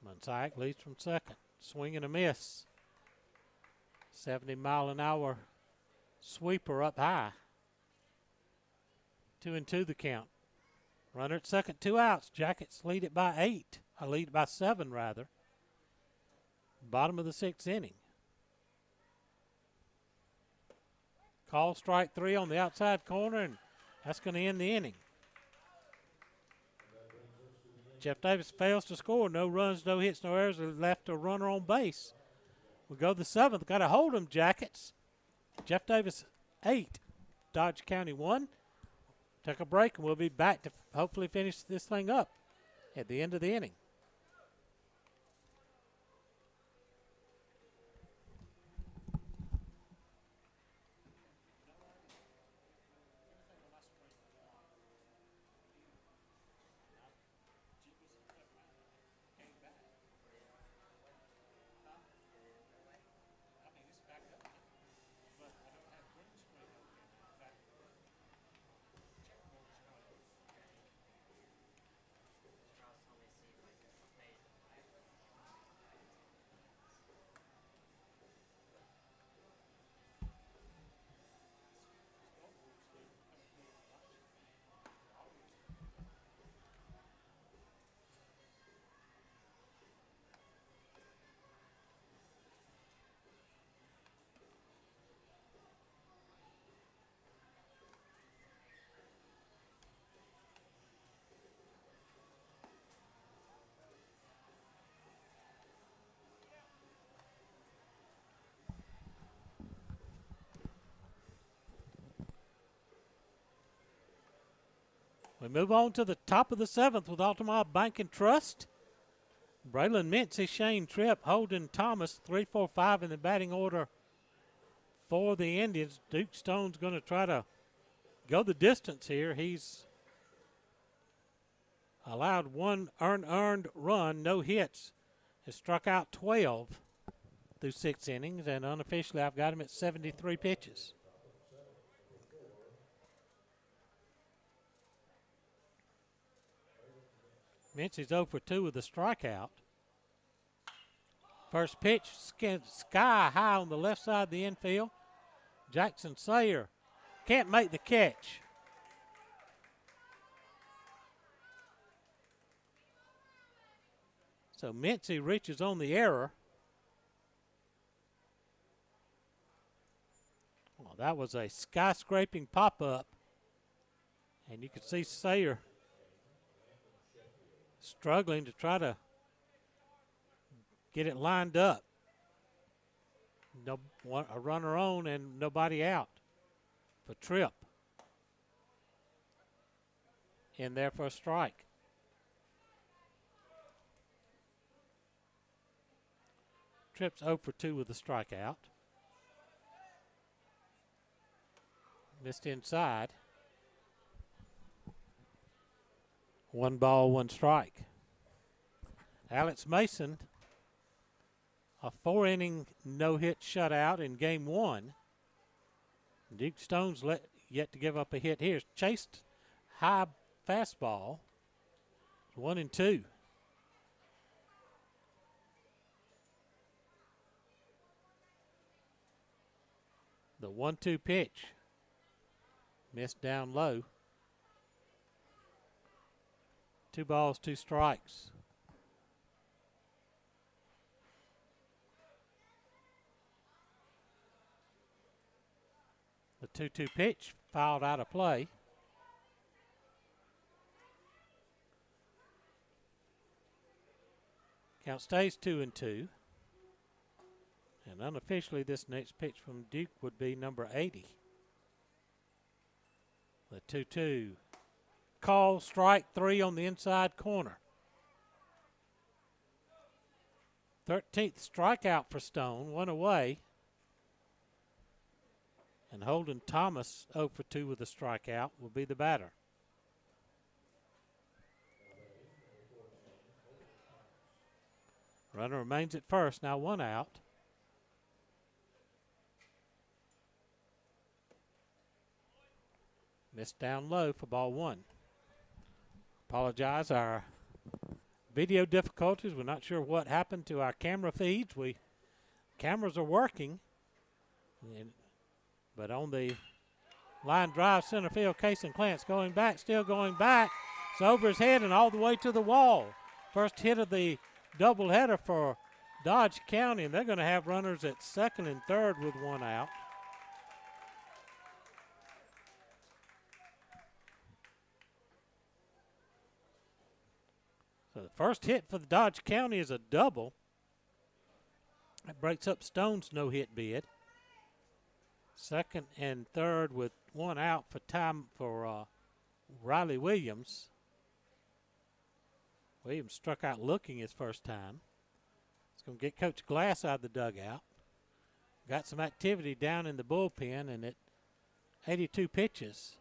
[SPEAKER 1] Mansayak leads from second. Swing and a miss. 70-mile-an-hour sweeper up high. 2-2 the count. Runner at second, 2 outs. Jackets lead it by 8. I lead it by 7, rather. Bottom of the 6th inning. Call strike 3 on the outside corner, and that's going to end the inning. Jeff Davis fails to score. No runs, no hits, no errors. Left a runner on base. We go to the 7th. Got to hold them, Jackets. Jeff Davis 8, Dodge County 1. Take a break, and we'll be back to hopefully finish this thing up at the end of the inning. We move on to the top of the 7th with Altamont Bank and Trust. Braylon Mincy, Shane Tripp, Holden Thomas, 3, 4, 5 in the batting order for the Indians. Duke Stone's going to try to go the distance here. He's allowed one earned run, no hits. Has struck out 12 through 6 innings, and unofficially I've got him at 73 pitches. Mincy's 0 for 2 with a strikeout. First pitch, sky high on the left side of the infield. Jackson Sayer can't make the catch. So Mincy reaches on the error. Well, that was a skyscraping pop-up. And you can see Sayer struggling to try to get it lined up. A runner on and nobody out for Tripp. In there for a strike. Tripp's 0 for 2 with a strikeout. Missed inside. 1 ball, 1 strike. Alex Mason, a 4-inning no-hit shutout in game 1. Duke Stone's yet to give up a hit here. Chased high fastball, 1 and 2. The 1-2 pitch, missed down low. 2 balls, 2 strikes. The 2-2 pitch fouled out of play. Count stays 2-2. And unofficially, this next pitch from Duke would be number 80. The 2-2. Call, strike 3 on the inside corner. 13th strikeout for Stone, 1 away. And Holden Thomas, 0 for 2 with a strikeout, will be the batter. Runner remains at first, now 1 out. Missed down low for ball 1. Apologize, our video difficulties. We're not sure what happened to our camera feeds. Cameras are working, but on the line drive center field, Case and Clance going back, still going back. It's over his head and all the way to the wall. First hit of the doubleheader for Dodge County, and they're going to have runners at second and third with 1 out. So the first hit for the Dodge County is a double. That breaks up Stone's no-hit bid. Second and third with one out for time for Riley Williams. Williams struck out looking his first time. It's going to get Coach Glass out of the dugout. Got some activity down in the bullpen, and at 82 pitches,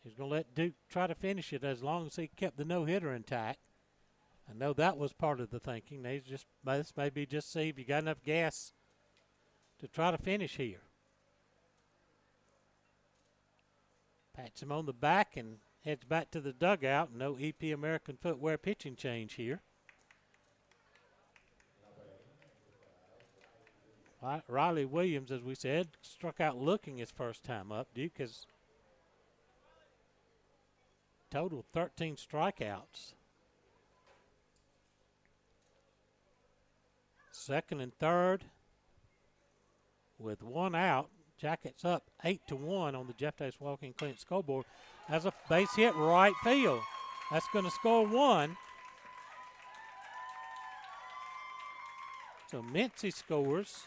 [SPEAKER 1] he's going to let Duke try to finish it as long as he kept the no-hitter intact. I know that was part of the thinking. This may be just see if you got enough gas to try to finish here. Pats him on the back and heads back to the dugout. No EP American Footwear pitching change here. Riley Williams, as we said, struck out looking his first time up. Duke has total 13 strikeouts. Second and third with one out. Jackets up 8-1 on the Jeff Davis Walk-In Clinic scoreboard. That's a base hit right field. That's going to score one. So Mincy scores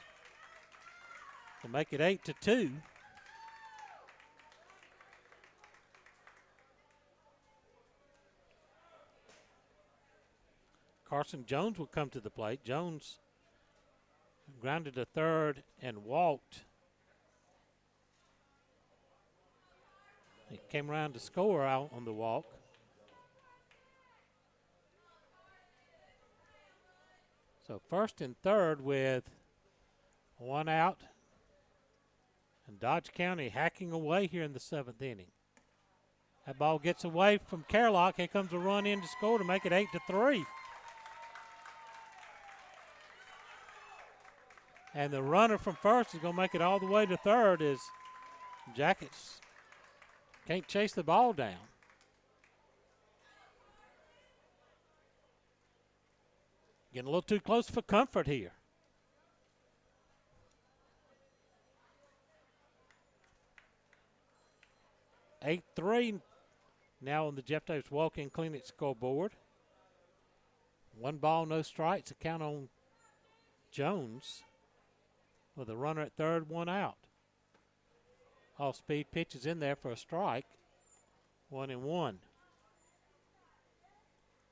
[SPEAKER 1] to make it 8-2. Carson Jones will come to the plate. Jones grounded to third and walked. He came around to score out on the walk. So first and third with one out. And Dodge County hacking away here in the seventh inning. That ball gets away from Carlock. Here comes a run in to score to make it 8-3. And the runner from first is going to make it all the way to third as Jackets can't chase the ball down. Getting a little too close for comfort here. Eight 3 now on the Jeff Davis Walk-In Clinic scoreboard. One ball, no strikes. A count on Jones with a runner at third, one out. Off-speed pitches in there for a strike. 1-1.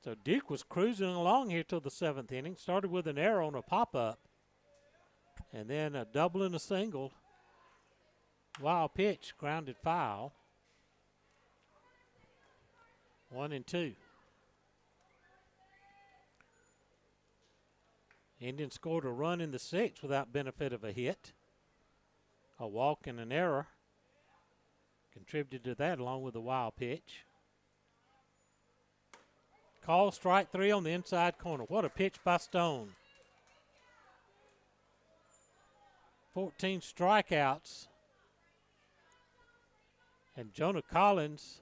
[SPEAKER 1] So Duke was cruising along here till the seventh inning. Started with an error on a pop-up. And then a double and a single. Wild pitch, grounded foul. 1-2. Indians scored a run in the sixth without benefit of a hit. A walk and an error contributed to that along with a wild pitch. Call strike three on the inside corner. What a pitch by Stone. 14 strikeouts. And Jonah Collins,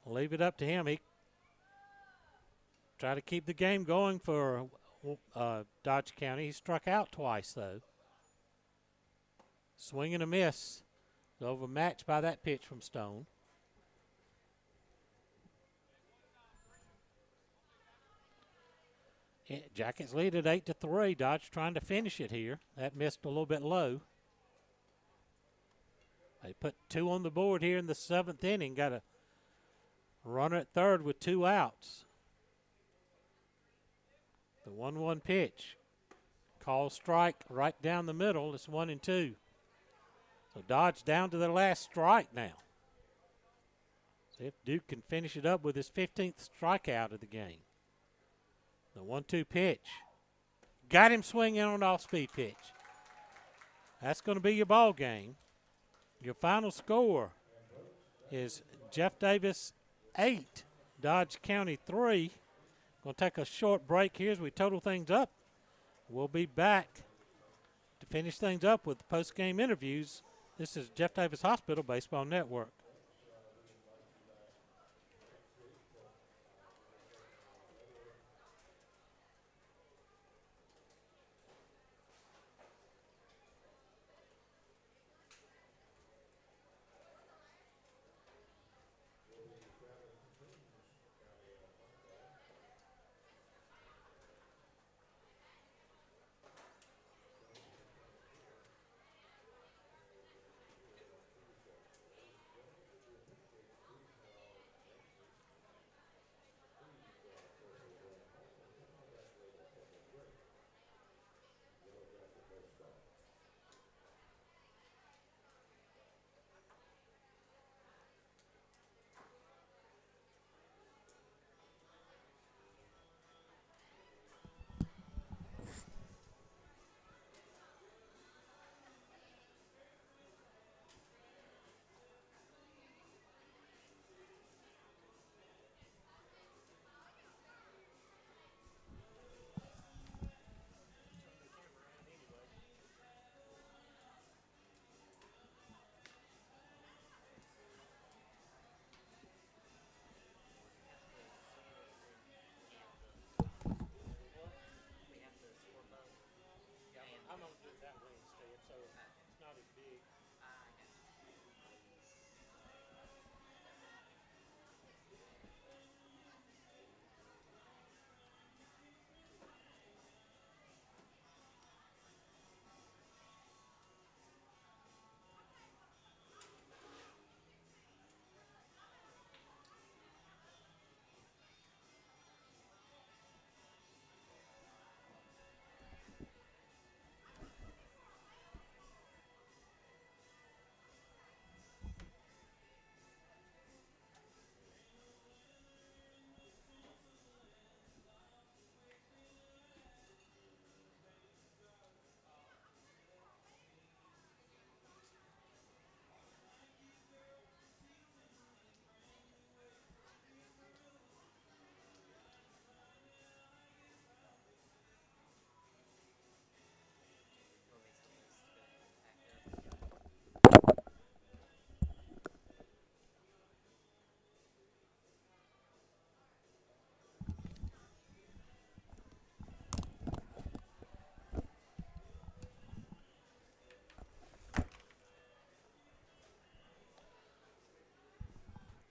[SPEAKER 1] I'll leave it up to him. He tried to keep the game going for Dodge County. He struck out twice, though. Swing and a miss. Overmatched by that pitch from Stone. Jackets lead at 8-3. Dodge trying to finish it here. That missed a little bit low. They put two on the board here in the seventh inning. Got a runner at third with two outs. The 1-1 pitch. Call strike right down the middle. It's 1-2. So Dodge down to their last strike now. See if Duke can finish it up with his 15th strikeout of the game. The 1-2 pitch. Got him swinging on an off-speed pitch. That's going to be your ball game. Your final score is Jeff Davis 8, Dodge County 3. Going to take a short break here as we total things up. We'll be back to finish things up with post-game interviews. This is Jeff Davis Hospital Baseball Network.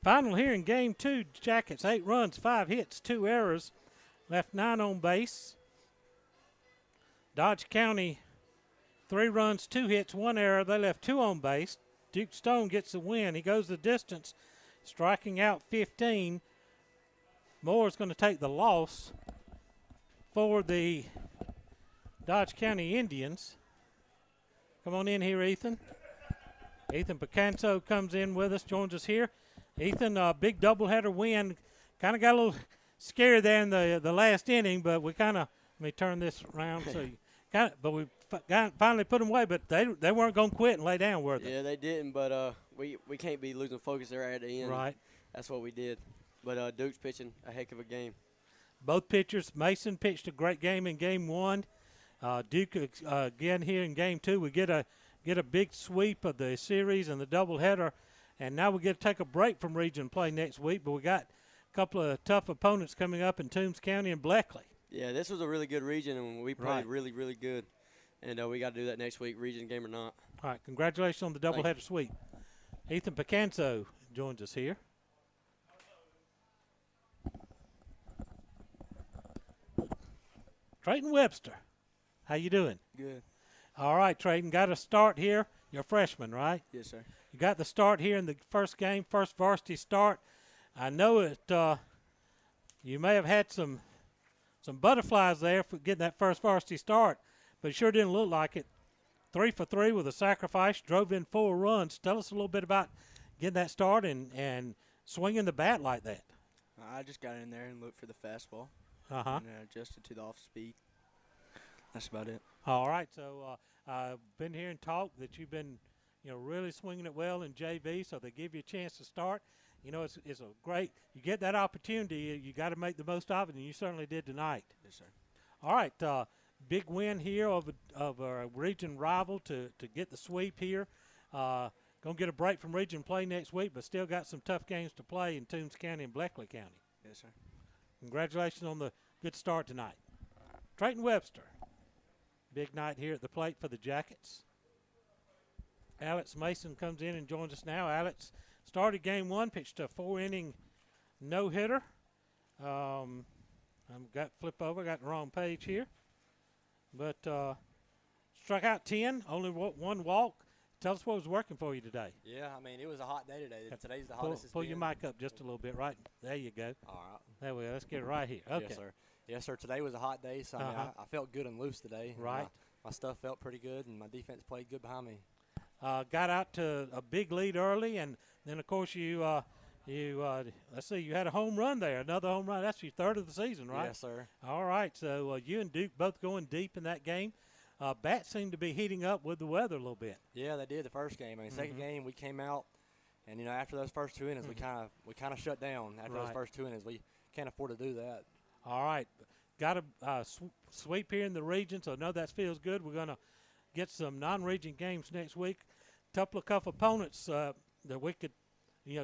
[SPEAKER 1] Final here in game 2, Jackets 8 runs, 5 hits, 2 errors, left 9 on base. Dodge County 3 runs, 2 hits, 1 error, they left 2 on base. Duke Stone gets the win. He goes the distance, striking out 15. Moore's going to take the loss for the Dodge County Indians. Come on in here, Ethan. Ethan Picanso comes in with us, joins us here. Ethan, big doubleheader win. Kind of got a little scared there in the last inning, but we kind of, let me turn this around so you kind of, but we finally put them away, but they weren't going to quit and lay down, were they?
[SPEAKER 15] Yeah, they didn't, but we can't be losing focus there at the end.
[SPEAKER 1] Right.
[SPEAKER 15] That's what we did. But Duke's pitching a heck of a game.
[SPEAKER 1] Both pitchers, Mason pitched a great game in game 1. Duke again here in game 2. We get a big sweep of the series and the doubleheader, and now we get to take a break from region play next week, but we got a couple of tough opponents coming up in Toombs County and Bleckley.
[SPEAKER 15] Yeah, this was a really good region, and we played really, really good. And we got to do that next week, region game or not.
[SPEAKER 1] All right, congratulations on the doubleheader sweep. Ethan Picanso joins us here. Trayton Webster, how you doing?
[SPEAKER 16] Good.
[SPEAKER 1] All right, Trayton, got a start here. You're a freshman, right?
[SPEAKER 16] Yes, sir.
[SPEAKER 1] You got the start here in the first game, first varsity start. I know it. You may have had some butterflies there for getting that first varsity start, but it sure didn't look like it. 3 for 3 with a sacrifice, drove in 4 runs. Tell us a little bit about getting that start and swinging the bat like that.
[SPEAKER 16] I just got in there and looked for the fastball.
[SPEAKER 1] Uh-huh.
[SPEAKER 16] And adjusted to the off speed. That's about it.
[SPEAKER 1] All right, so I've been here and talked that you've been, really swinging it well in JV, so they give you a chance to start. It's a great, you get that opportunity, you got to make the most of it, and you certainly did tonight.
[SPEAKER 16] Yes, sir.
[SPEAKER 1] All right, big win here of a region rival to get the sweep here. Going to get a break from region play next week, but still got some tough games to play in Toombs County and Bleckley County.
[SPEAKER 16] Yes, sir.
[SPEAKER 1] Congratulations on the good start tonight. Trayton Webster, big night here at the plate for the Jackets. Alex Mason comes in and joins us now. Alex started game 1, pitched a 4-inning no-hitter. I've got flip over, got the wrong page here. But struck out 10, only 1 walk. Tell us what was working for you today.
[SPEAKER 17] Yeah, it was a hot day today. Today's the hottest it's
[SPEAKER 1] Pull
[SPEAKER 17] been.
[SPEAKER 1] your mic up just a little bit, right? There you go.
[SPEAKER 17] All right.
[SPEAKER 1] There we go. Let's get it right here. Okay.
[SPEAKER 17] Yes, sir. Yes, sir. Today was a hot day, so I felt good and loose today.
[SPEAKER 1] Right.
[SPEAKER 17] My stuff felt pretty good, and my defense played good behind me.
[SPEAKER 1] Got out to a big lead early, and then, of course, you let's see, you had a home run there, another home run. That's your 3rd of the season, right?
[SPEAKER 17] Yes, sir.
[SPEAKER 1] All right, so you and Duke both going deep in that game. Bats seemed to be heating up with the weather a little bit.
[SPEAKER 17] Yeah, they did the first game. Second game we came out, and after those first 2 innings, we kind of shut down. After those first 2 innings, we can't afford to do that.
[SPEAKER 1] All right, got a sweep here in the region, so I know that feels good. We're going to get some non-region games next week. Couple opponents that we could,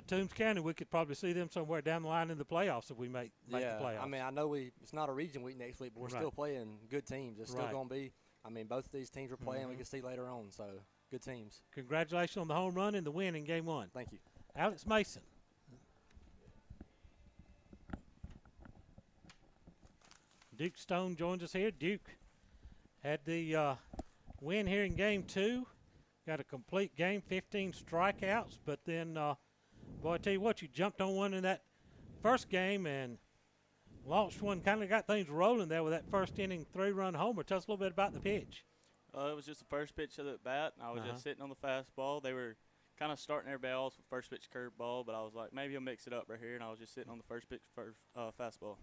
[SPEAKER 1] Toombs County, we could probably see them somewhere down the line in the playoffs if we make the playoffs.
[SPEAKER 17] I know it's not a region week next week, but we're still playing good teams. It's still going to be. Both of these teams we're playing, we can see later on. So, good teams.
[SPEAKER 1] Congratulations on the home run and the win in game 1.
[SPEAKER 17] Thank you.
[SPEAKER 1] Alex Mason. Duke Stone joins us here. Duke had the win here in game 2. Got a complete game, 15 strikeouts. But then, boy, I tell you what, you jumped on one in that first game and launched one, kind of got things rolling there with that first inning 3-run homer. Tell us a little bit about the pitch.
[SPEAKER 18] It was just the first pitch of the bat. I was just sitting on the fastball. They were kind of starting everybody else with first pitch curveball, but I was like, maybe he'll mix it up right here, and I was just sitting on the first pitch fastball.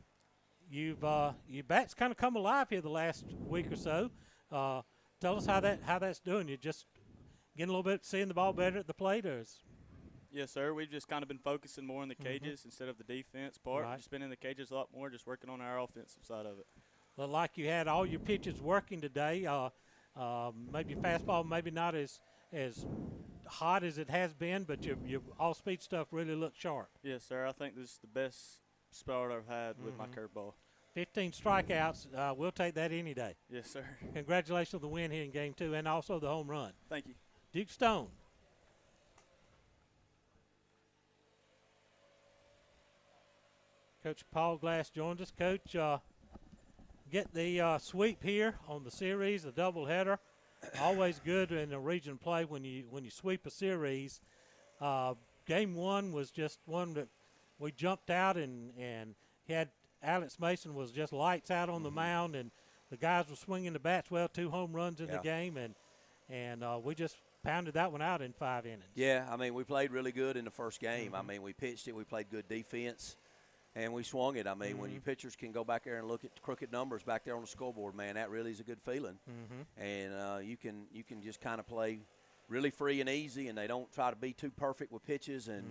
[SPEAKER 18] Your
[SPEAKER 1] bat's kind of come alive here the last week or so. Tell us how that's doing. You just getting a little bit, seeing the ball better at the plate, or is?
[SPEAKER 18] Yes, sir. We've just kind of been focusing more on the cages instead of the defense part.
[SPEAKER 1] Right.
[SPEAKER 18] We've just been in the cages a lot more, just working on our offensive side of it.
[SPEAKER 1] Looked like you had all your pitches working today. Maybe fastball, maybe not as hot as it has been, but your all-speed stuff really looked sharp.
[SPEAKER 18] Yes, sir. I think this is the best start I've had with my curveball.
[SPEAKER 1] 15 strikeouts. We'll take that any day.
[SPEAKER 18] Yes, sir.
[SPEAKER 1] Congratulations on the win here in game 2 and also the home run.
[SPEAKER 18] Thank you.
[SPEAKER 1] Duke Stone. Coach Paul Glass joins us. Coach, get the sweep here on the series, the doubleheader. Always good in a region play when you sweep a series. Game one was just one that we jumped out and had Alex Mason was just lights out on the mound, and the guys were swinging the bats well. 2 home runs in the game, and we just pounded that one out in 5 innings.
[SPEAKER 19] Yeah, I mean, we played really good in the first game. I mean, we pitched it. We played good defense, and we swung it. I mean, when you pitchers can go back there and look at the crooked numbers back there on the scoreboard, man, that really is a good feeling. And you can just kind of play really free and easy, and they don't try to be too perfect with pitches. And,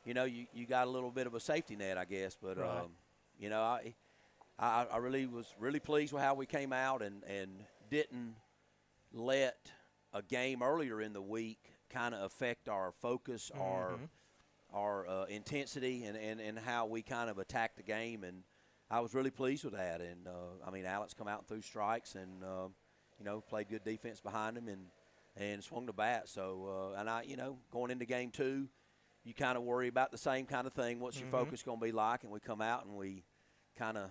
[SPEAKER 19] you know, you got a little bit of a safety net, I guess. But, you know, I really was really pleased with how we came out and didn't let a game earlier in the week kind of affect our focus, our intensity, and how we kind of attacked the game. And I was really pleased with that. And, I mean, Alex come out and threw strikes and, you know, played good defense behind him and swung the bat. So, and you know, going into game 2, you kind of worry about the same kind of thing. What's your focus going to be like? And we come out and we kind of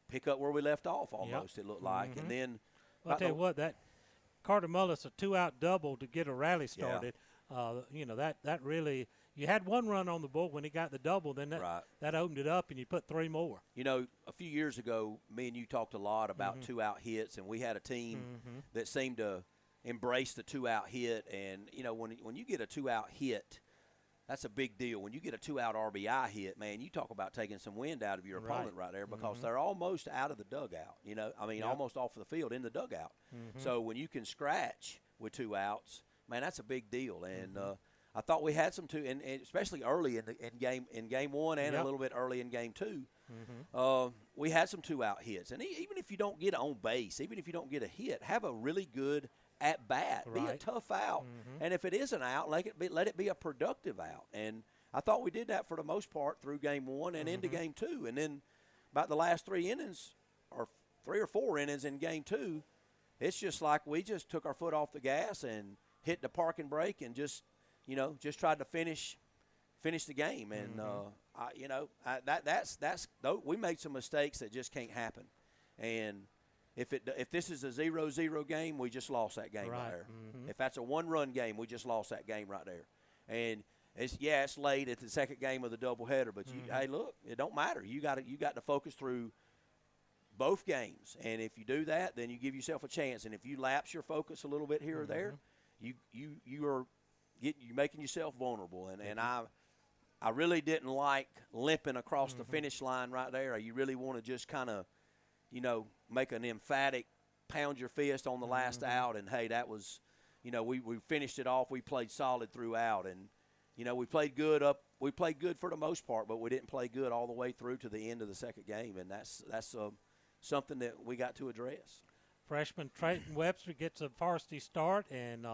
[SPEAKER 19] pick up where we left off almost, it looked like. And then
[SPEAKER 1] I'll tell you what, that Carter Mullis, a 2-out double to get a rally started, you know, that really – you had 1 run on the board when he got the double, then that opened it up, and you put 3 more.
[SPEAKER 19] You know, a few years ago, me and you talked a lot about 2-out hits, and we had a team that seemed to embrace the 2-out hit. And, you know, when you get a 2-out hit, that's a big deal. When you get a 2-out RBI hit, man, you talk about taking some wind out of your opponent right there, because they're almost out of the dugout, you know. I mean, almost off the field in the dugout. So when you can scratch with 2 outs, man, that's a big deal. And I thought we had some and especially early in game 1 and a little bit early in game 2. We had some 2-out hits. And even if you don't get on base, even if you don't get a hit, have a really good at bat, be a tough out, and if it is an out, let it be a productive out. And I thought we did that for the most part through game 1 and into game 2. And then about the last 3 innings, or 3 or 4 innings in game 2, it's just like we just took our foot off the gas and hit the parking brake and just tried to finish the game. And you know, that's we made some mistakes that just can't happen. And if this is a 0-0 game, we just lost that game right there. If that's a 1-run game, we just lost that game right there. And it's late at the second game of the doubleheader, but hey, look, it don't matter. You got to focus through both games, and if you do that, then you give yourself a chance. And if you lapse your focus a little bit here or there, you're making yourself vulnerable. And I really didn't like limping across the finish line right there. You really want to just kind of, you know, make an emphatic pound your fist on the last out. And, hey, that was, you know, we finished it off. We played solid throughout. And, you know, we played good for the most part, but we didn't play good all the way through to the end of the second game. And that's something that we got to address.
[SPEAKER 1] Freshman Trayton Webster gets a varsity start, and,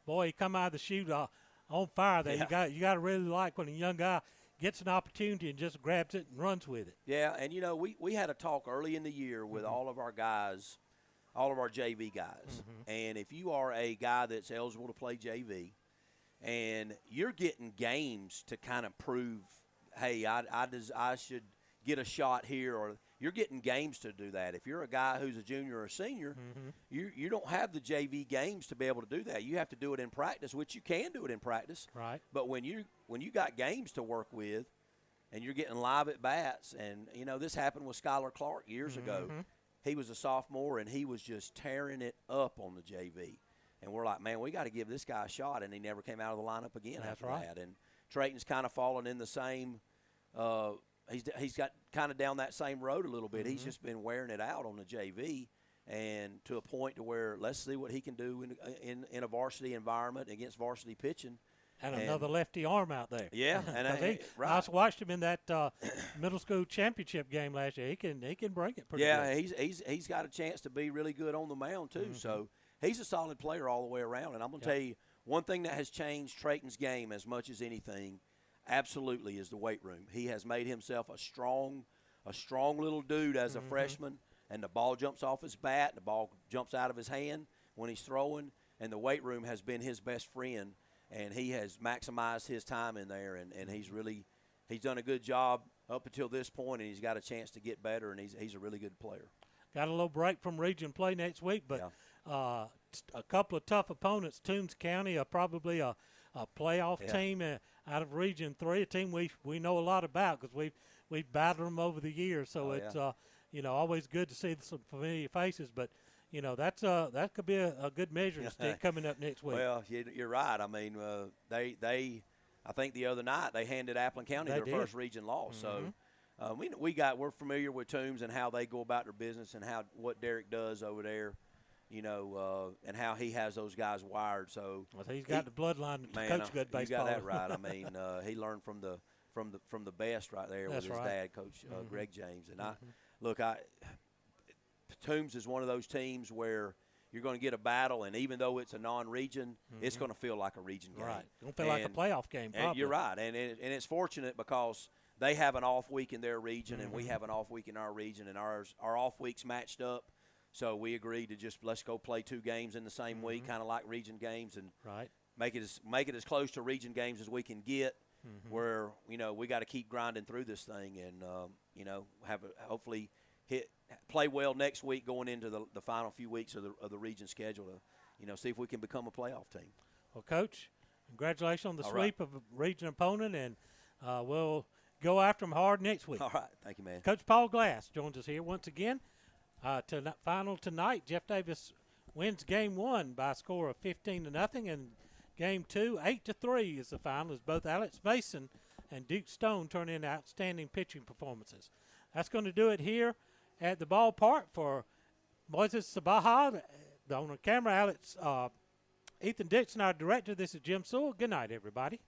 [SPEAKER 1] boy, he come out of the chute on fire there. You got to really like when a young guy gets an opportunity and just grabs it and runs with it.
[SPEAKER 19] Yeah, and, you know, we had a talk early in the year with all of our guys, all of our JV guys. And if you are a guy that's eligible to play JV and you're getting games to kind of prove, hey, I should get a shot here, or you're getting games to do that. If you're a guy who's a junior or a senior, you don't have the JV games to be able to do that. You have to do it in practice, which you can do it in practice.
[SPEAKER 1] Right.
[SPEAKER 19] But when you got games to work with and you're getting live at bats, and, you know, this happened with Skylar Clark years ago. He was a sophomore, and he was just tearing it up on the JV. And we're like, man, we got to give this guy a shot, and he never came out of the lineup again after that. And Trayton's kind of fallen in the same he's got kind of down that same road a little bit. He's just been wearing it out on the JV, and to a point to where let's see what he can do in a varsity environment against varsity pitching.
[SPEAKER 1] And another lefty arm out there.
[SPEAKER 19] Yeah, and
[SPEAKER 1] I watched him in that middle school championship game last year. He can bring it pretty good.
[SPEAKER 19] Yeah, he's got a chance to be really good on the mound too. So he's a solid player all the way around. And I'm going to tell you one thing that has changed Trayton's game as much as anything, absolutely, is the weight room. He has made himself a strong little dude as a freshman, and the ball jumps off his bat, and the ball jumps out of his hand when he's throwing, and the weight room has been his best friend, and he has maximized his time in there, and he's done a good job up until this point, and he's got a chance to get better, and he's a really good player.
[SPEAKER 1] Got a little break from region play next week, but a couple of tough opponents. Toombs County are probably a playoff team out of Region 3, a team we know a lot about because we've battled them over the years. So it's always good to see some familiar faces, but that could be a good measuring stick coming up next week.
[SPEAKER 19] Well, you're right. I mean, I think the other night they handed Appleton County their first region loss.
[SPEAKER 1] Mm-hmm.
[SPEAKER 19] So we're familiar with Toombs and how they go about their business and what Derek does over there, and how he has those guys wired. So
[SPEAKER 1] he's got the bloodline to coach good baseball.
[SPEAKER 19] You got that right. I mean, he learned from the best right there with his dad, Coach Greg James. And Toombs is one of those teams where you're going to get a battle, and even though it's a non-region, it's going to feel like a region game.
[SPEAKER 1] Right. It's going to feel like a playoff game, probably.
[SPEAKER 19] And you're right. And it's fortunate because they have an off week in their region, and we have an off week in our region, and our off weeks matched up. So we agreed to just let's go play 2 games in the same week, kind of like region games, and make it as close to region games as we can get. Where we got to keep grinding through this thing, and hopefully play well next week going into the final few weeks of the region schedule to see if we can become a playoff team.
[SPEAKER 1] Well, Coach, congratulations on the sweep of a region opponent, and we'll go after them hard next week.
[SPEAKER 19] All right, thank you, man.
[SPEAKER 1] Coach Paul Glass joins us here once again. Final tonight, Jeff Davis wins Game 1 by a score of 15-0, and Game 2, 8-3 is the final, as both Alex Mason and Duke Stone turn in outstanding pitching performances. That's going to do it here at the ballpark for Moises Sabaha. On the camera, Ethan Dixon, our director. This is Jim Sewell. Good night, everybody.